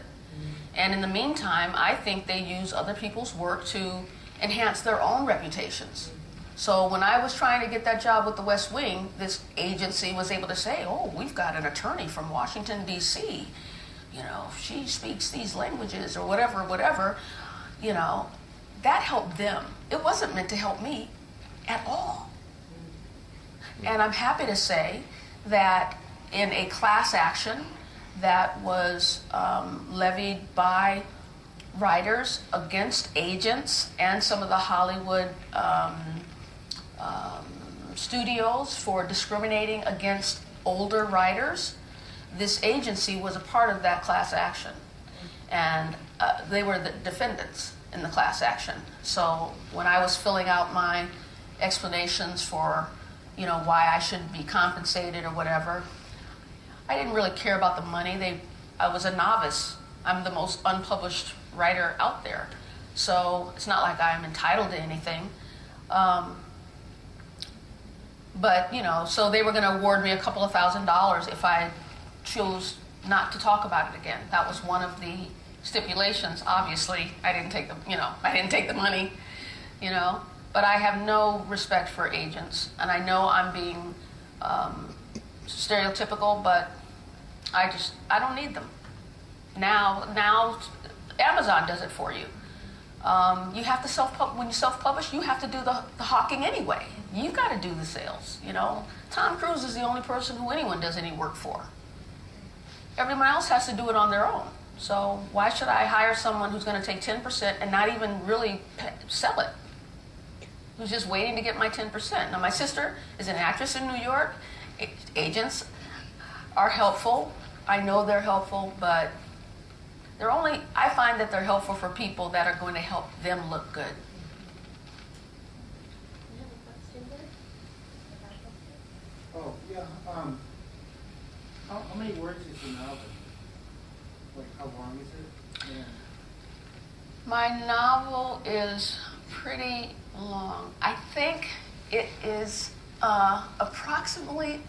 And in the meantime, I think they use other people's work to enhance their own reputations. So when I was trying to get that job with the West Wing, this agency was able to say, oh, we've got an attorney from Washington, D.C. You know, she speaks these languages or whatever. You know, that helped them. It wasn't meant to help me at all. And I'm happy to say that in a class action that was levied by writers against agents and some of the Hollywood studios for discriminating against older writers, this agency was a part of that class action. And they were the defendants in the class action. So when I was filling out my explanations for, you know, why I should be compensated or whatever, I didn't really care about the money. I was a novice. I'm the most unpublished writer out there. So it's not like I'm entitled to anything. But, you know, so they were going to award me a couple of $1,000s if I chose not to talk about it again. That was one of the stipulations. Obviously, I didn't take the money, you know. But I have no respect for agents, and I know I'm being stereotypical, but I don't need them. Now Amazon does it for you. You have to when you self-publish, you have to do the hawking anyway. You've got to do the sales, you know. Tom Cruise is the only person who anyone does any work for. Everyone else has to do it on their own. So why should I hire someone who's going to take 10% and not even really sell it? Who's just waiting to get my 10%. Now, my sister is an actress in New York. Agents are helpful. I know they're helpful, but I find that they're helpful for people that are going to help them look good. You have a question there? Oh, yeah. How many words is the novel? Like, how long is it? Yeah. My novel is pretty long. I think it is approximately,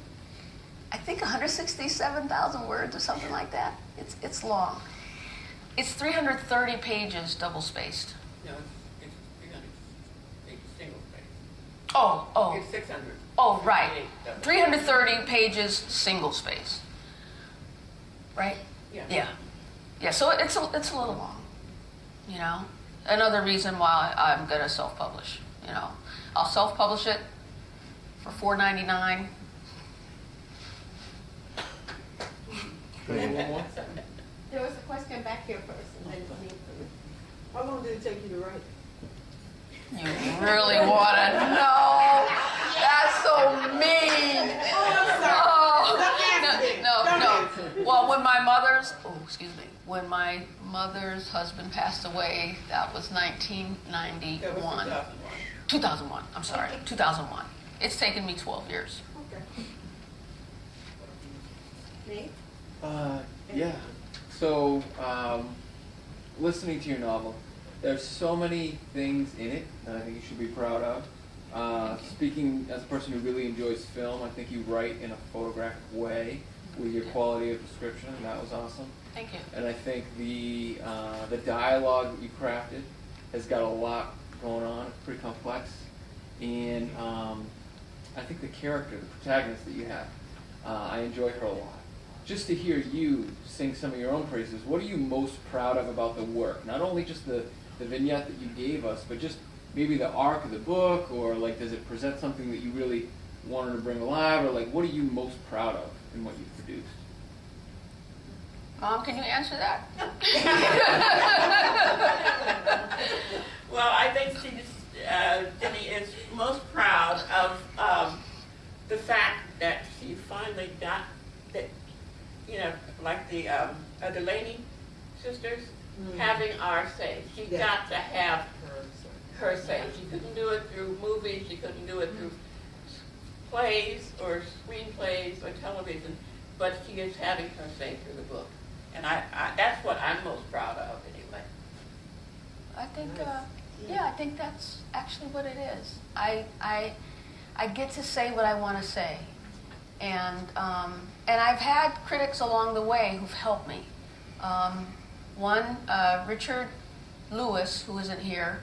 167,000 words or something like that. It's long. It's 330 pages double-spaced. No, it's 300 pages single space. Oh. It's 600. Oh, right. 68, 330 pages single-spaced. Right? Yeah. Yeah, so it's a little long, you know. Another reason why I'm going to self-publish, you know. I'll self-publish it for $4.99. There was a question back here first, and then me. How long did it take you to write? You really want to know? That's so mean. No. Well, when my mother's husband passed away, that was 1991. That was 2001. I'm sorry, 2001. It's taken me 12 years. Nate? Yeah. So, listening to your novel, there's so many things in it that I think you should be proud of. Speaking as a person who really enjoys film, I think you write in a photographic way with your quality of description, and that was awesome. Thank you. And I think the dialogue that you crafted has got a lot going on. It's pretty complex. And I think the character, the protagonist that you have, I enjoy her a lot. Just to hear you sing some of your own praises, what are you most proud of about the work? Not only just the vignette that you gave us, but just maybe the arc of the book, or like, does it present something that you really wanted to bring alive, or like, what are you most proud of in what you've produced? Mom, can you answer that? Well, I think Jenny is most proud of the fact that she finally got that, you know, like the Delaney sisters, having our say. She got to have her say. She couldn't do it through movies, she couldn't do it through plays or screenplays or television, but she is having her say through the book. And I that's what I'm most proud of, anyway. I think, I think that's actually what it is. I I get to say what I want to say. And I've had critics along the way who've helped me. One, Richard Lewis, who isn't here,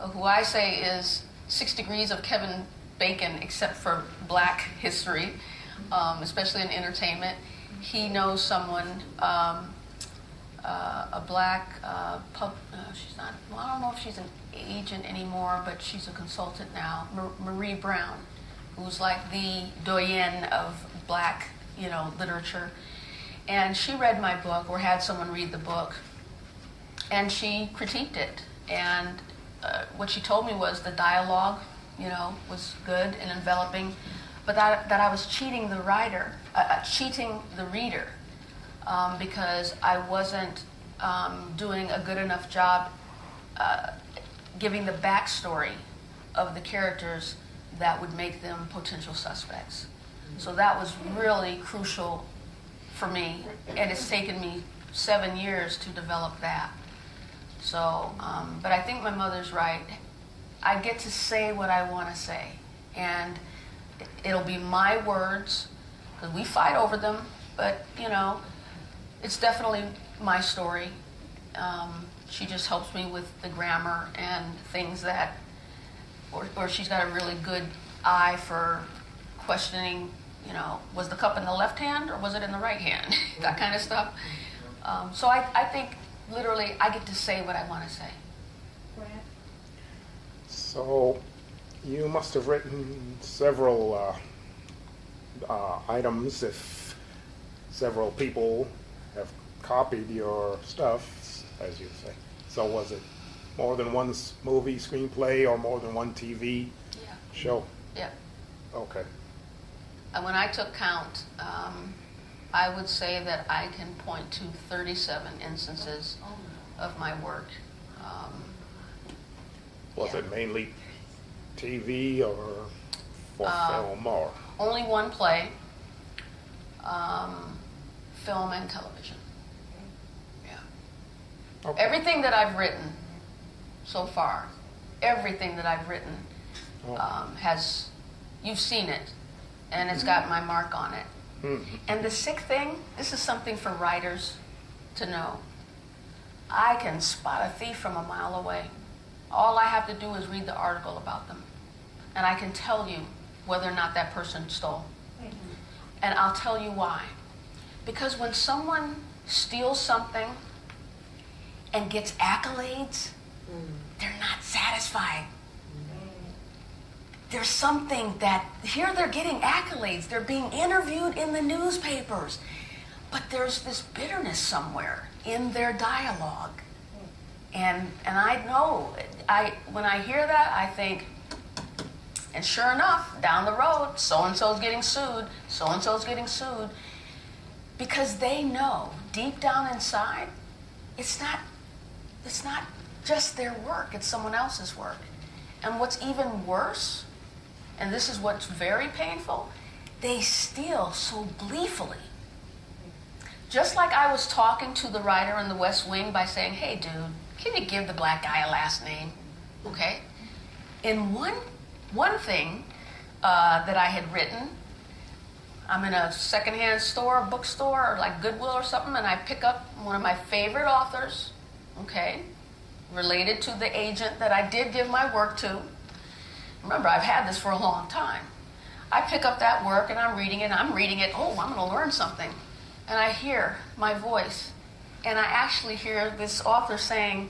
who I say is 6 degrees of Kevin Bacon, except for black history, especially in entertainment. He knows someone, a black, she's not, well, I don't know if she's an agent anymore, but she's a consultant now, Marie Brown, who's like the doyenne of black, literature. And she read my book, or had someone read the book, and she critiqued it. And what she told me was the dialogue, was good and enveloping, but that I was cheating the writer, cheating the reader, because I wasn't doing a good enough job giving the backstory of the characters that would make them potential suspects. So that was really crucial for me, and it's taken me 7 years to develop that. So, but I think my mother's right. I get to say what I want to say, and it'll be my words, because we fight over them, but, it's definitely my story. She just helps me with the grammar and things that, or she's got a really good eye for questioning, was the cup in the left hand or was it in the right hand? That kind of stuff. So I think literally I get to say what I want to say. So you must have written several items if several people have copied your stuff, as you say. So was it more than one movie, screenplay, or more than one TV show? Yeah. Okay. And when I took count, I would say that I can point to 37 instances of my work. Was it mainly TV or for film or? Only one play, film and television. Yeah. Okay. Everything that I've written so far, everything that I've written has, you've seen it, and it's got my mark on it. Mm-hmm. And the sick thing, this is something for writers to know. I can spot a thief from a mile away. All I have to do is read the article about them, and I can tell you whether or not that person stole. Mm-hmm. And I'll tell you why. Because when someone steals something and gets accolades, they're not satisfied. There's something that, here they're getting accolades, they're being interviewed in the newspapers, but there's this bitterness somewhere in their dialogue. And I know, when I hear that, I think, and sure enough, down the road, so-and-so's getting sued, so-and-so's getting sued, because they know, deep down inside, it's not just their work, it's someone else's work. And what's even worse, and this is what's very painful, they steal so gleefully. Just like I was talking to the writer in the West Wing by saying, hey dude, can you give the black guy a last name? Okay? In one thing that I had written, I'm in a secondhand store, a bookstore, or like Goodwill or something, and I pick up one of my favorite authors, okay, related to the agent that I did give my work to. Remember, I've had this for a long time. I pick up that work and I'm reading it, oh, I'm going to learn something. And I hear my voice, and I actually hear this author saying,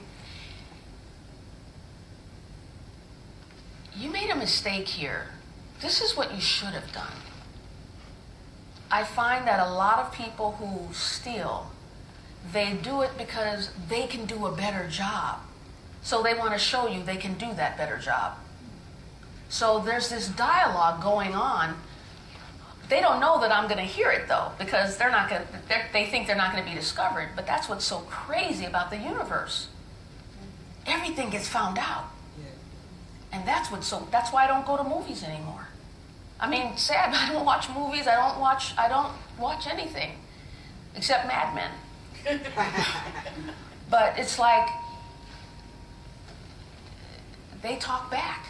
you made a mistake here. This is what you should have done. I find that a lot of people who steal, they do it because they can do a better job. So they want to show you they can do that better job. So there's this dialogue going on. They don't know that I'm going to hear it though, because they think they're not going to be discovered. But that's what's so crazy about the universe. Everything gets found out. And that's why I don't go to movies anymore. I mean, sad, I don't watch movies, I don't watch anything except Mad Men. But it's like they talk back.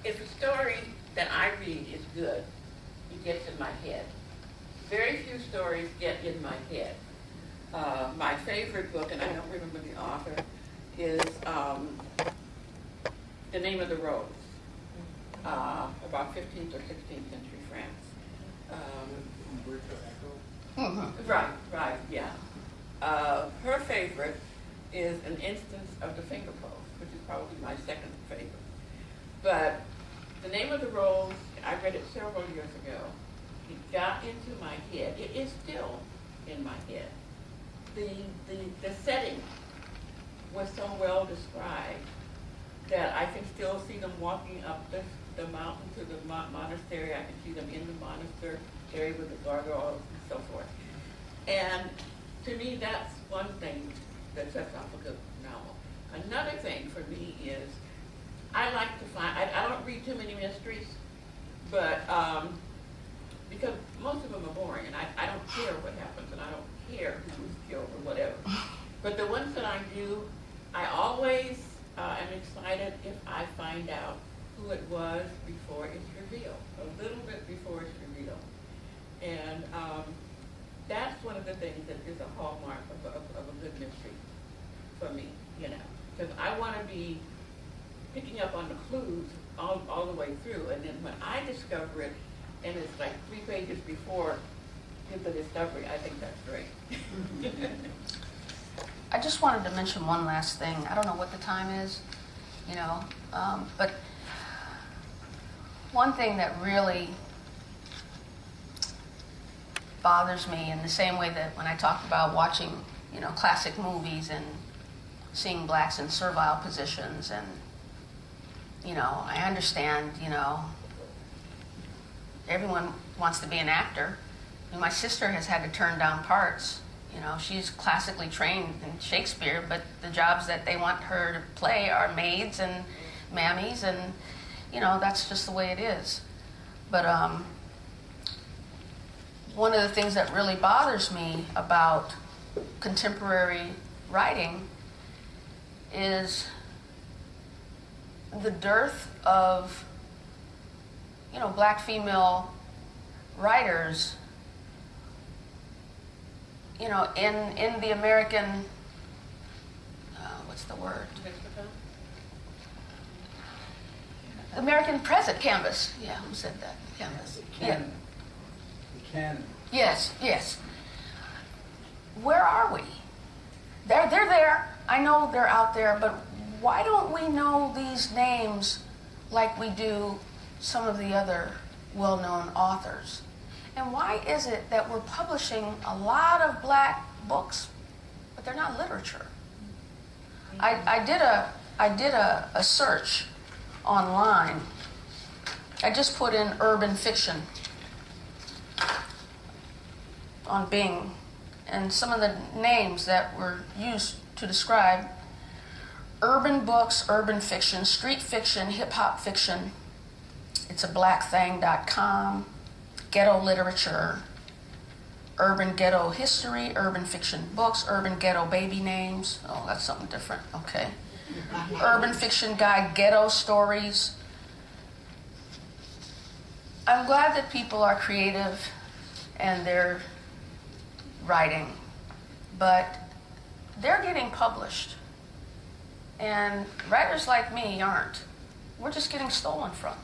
if a story that I read is good, it gets in my head. Very few stories get in my head. My favorite book, and I don't remember the author, is The Name of the Rose, about 15th or 16th century France. Right, yeah. Her favorite is An Instance of the Finger Post, which is probably my second favorite. But The Name of the Rose, I read it several years ago. It got into my head. It is still in my head. The setting was so well described that I can still see them walking up the mountain to the monastery. I can see them in the monastery with the gargoyles and so forth. And to me, that's one thing that sets off a good novel. Another thing for me is I like to find, I don't read too many mysteries, but because most of them are boring, and I don't care what happens, and I don't care who was killed or whatever. But the ones that I do, I always am excited if I find out who it was before it's revealed, a little bit before it's revealed. And that's one of the things that is a hallmark of a good mystery for me, you know, because I want to be picking up on the clues all the way through, and then when I discover it, and it's like 3 pages before the discovery, I think that's great. I just wanted to mention one last thing. I don't know what the time is, you know, but one thing that really bothers me in the same way that when I talked about watching, you know, classic movies and seeing blacks in servile positions, and, you know, I understand, you know, everyone wants to be an actor. And my sister has had to turn down parts. You know, she's classically trained in Shakespeare, but the jobs that they want her to play are maids and mammies, and, you know, that's just the way it is. But one of the things that really bothers me about contemporary writing is the dearth of, you know, black female writers, you know, in the American, what's the word? American present canvas. Yeah, who said that? Canvas. Yeah. The canon. Yes, yes. Where are we? They're there. I know they're out there, but why don't we know these names like we do some of the other well-known authors? And why is it that we're publishing a lot of black books, but they're not literature? I did a search online. I just put in urban fiction on Bing, and some of the names that were used to describe urban books, urban fiction, street fiction, hip-hop fiction. It's a blackthing.com, ghetto literature, urban ghetto history, urban fiction books, urban ghetto baby names. Oh, that's something different. Okay. Urban fiction guide, ghetto stories. I'm glad that people are creative and they're writing, but they're getting published. And writers like me aren't. We're just getting stolen from.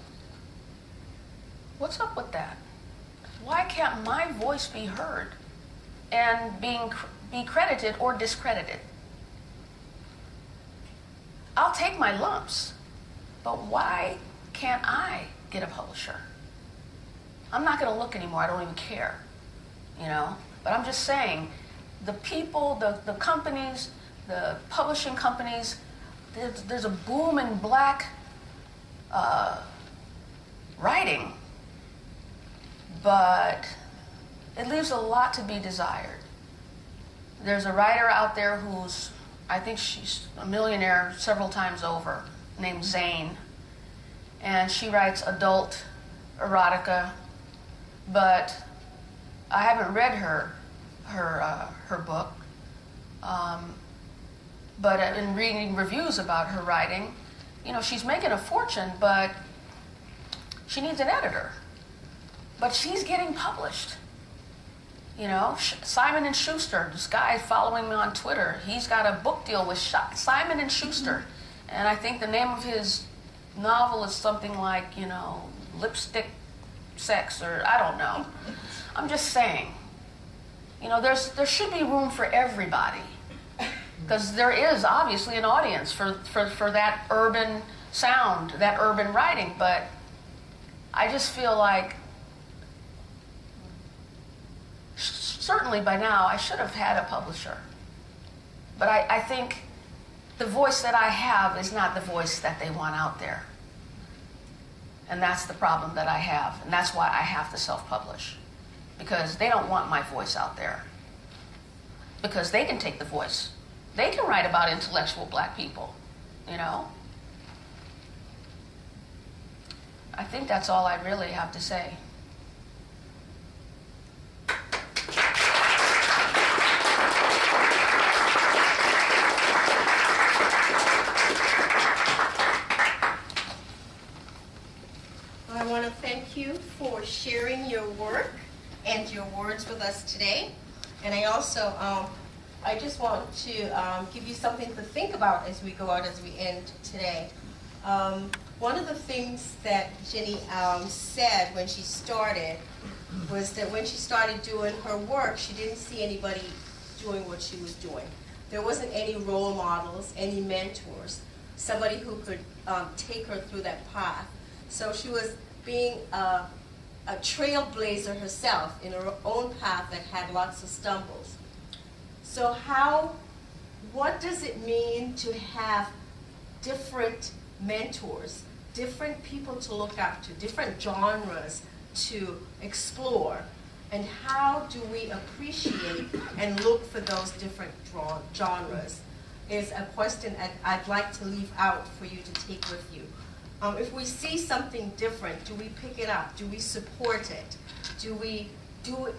What's up with that? Why can't my voice be heard and be credited or discredited? I'll take my lumps, but why can't I get a publisher? I'm not going to look anymore. I don't even care, you know? But I'm just saying, the people, the companies, the publishing companies, there's a boom in black writing, but it leaves a lot to be desired. There's a writer out there who's, I think she's a millionaire several times over, named Zane, and she writes adult erotica, but I haven't read her book. But in reading reviews about her writing, you know, she's making a fortune, but She needs an editor. But she's getting published. You know, Simon & Schuster, this guy following me on Twitter, he's got a book deal with Simon & Schuster. And I think the name of his novel is something like, you know, Lipstick Sex, or I don't know. I'm just saying, you know, there should be room for everybody. Because there is obviously an audience for that urban sound, that urban writing. But I just feel like, certainly by now, I should have had a publisher. But I think the voice that I have is not the voice that they want out there. And that's the problem that I have. And that's why I have to self-publish. Because they don't want my voice out there. Because they can take the voice. They can write about intellectual black people, you know? I think that's all I really have to say. I want to thank you for sharing your work and your words with us today. And I also, I just want to give you something to think about as we go out, as we end today. One of the things that Jenny said when she started was that when she started doing her work, she didn't see anybody doing what she was doing. There wasn't any role models, any mentors, somebody who could take her through that path. So she was being a trailblazer herself in her own path that had lots of stumbles. So what does it mean to have different mentors, different people to look up to, different genres to explore, and how do we appreciate and look for those different genres is a question I'd like to leave out for you to take with you. If we see something different, do we pick it up? Do we support it?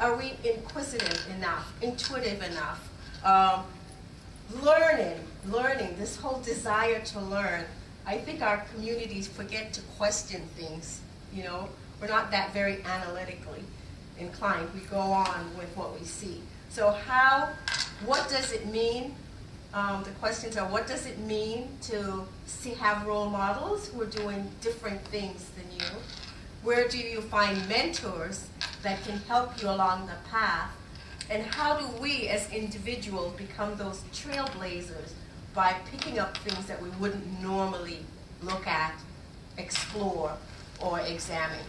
Are we inquisitive enough, intuitive enough? Learning, this whole desire to learn. I think our communities forget to question things, you know. We're not that very analytically inclined. We go on with what we see. So what does it mean? The questions are, what does it mean to have role models who are doing different things than you? Where do you find mentors that can help you along the path? And how do we as individuals become those trailblazers by picking up things that we wouldn't normally look at, explore, or examine?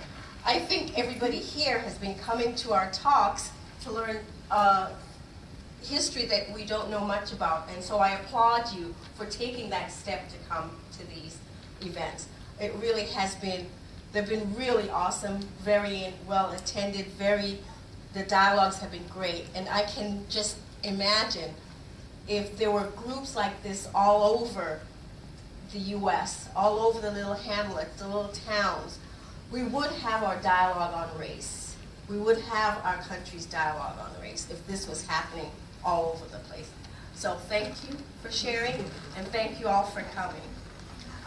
I think everybody here has been coming to our talks to learn history that we don't know much about, and so I applaud you for taking that step to come to these events. It really has been, they've been really awesome, very well attended, the dialogues have been great, and I can just imagine if there were groups like this all over the U.S., all over the little hamlets, the little towns, we would have our dialogue on race. We would have our country's dialogue on race if this was happening all over the place. So thank you for sharing, and thank you all for coming.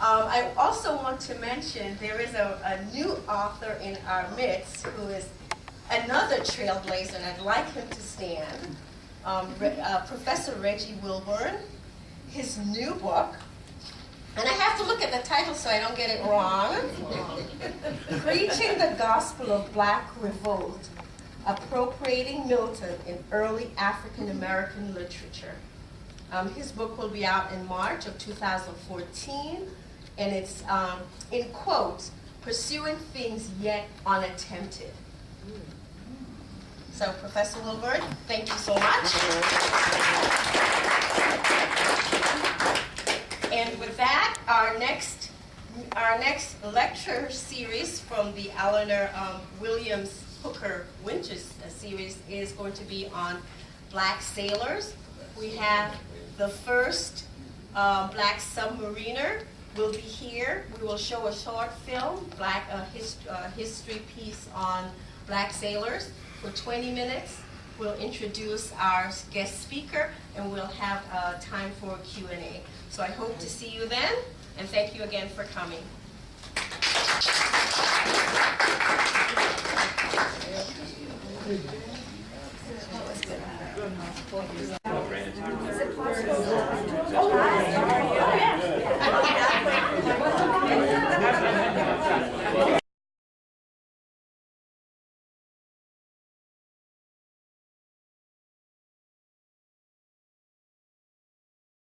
I also want to mention there is a new author in our midst who is another trailblazer, and I'd like him to stand. Professor Reggie Wilburn, his new book, and I have to look at the title so I don't get it wrong. Preaching the Gospel of Black Revolt, Appropriating Milton in Early African American Literature. His book will be out in March of 2014, and it's, in quotes, Pursuing Things Yet Unattempted. So, Professor Wilburn, thank you so much. And with that, our next lecture series from the Eleanor Williams Hooker Winter series is going to be on black sailors. We have the first black submariner will be here. We will show a short film, history piece on black sailors for 20 minutes. We'll introduce our guest speaker, and we'll have time for Q&A. So I hope to see you then, and thank you again for coming. Oh,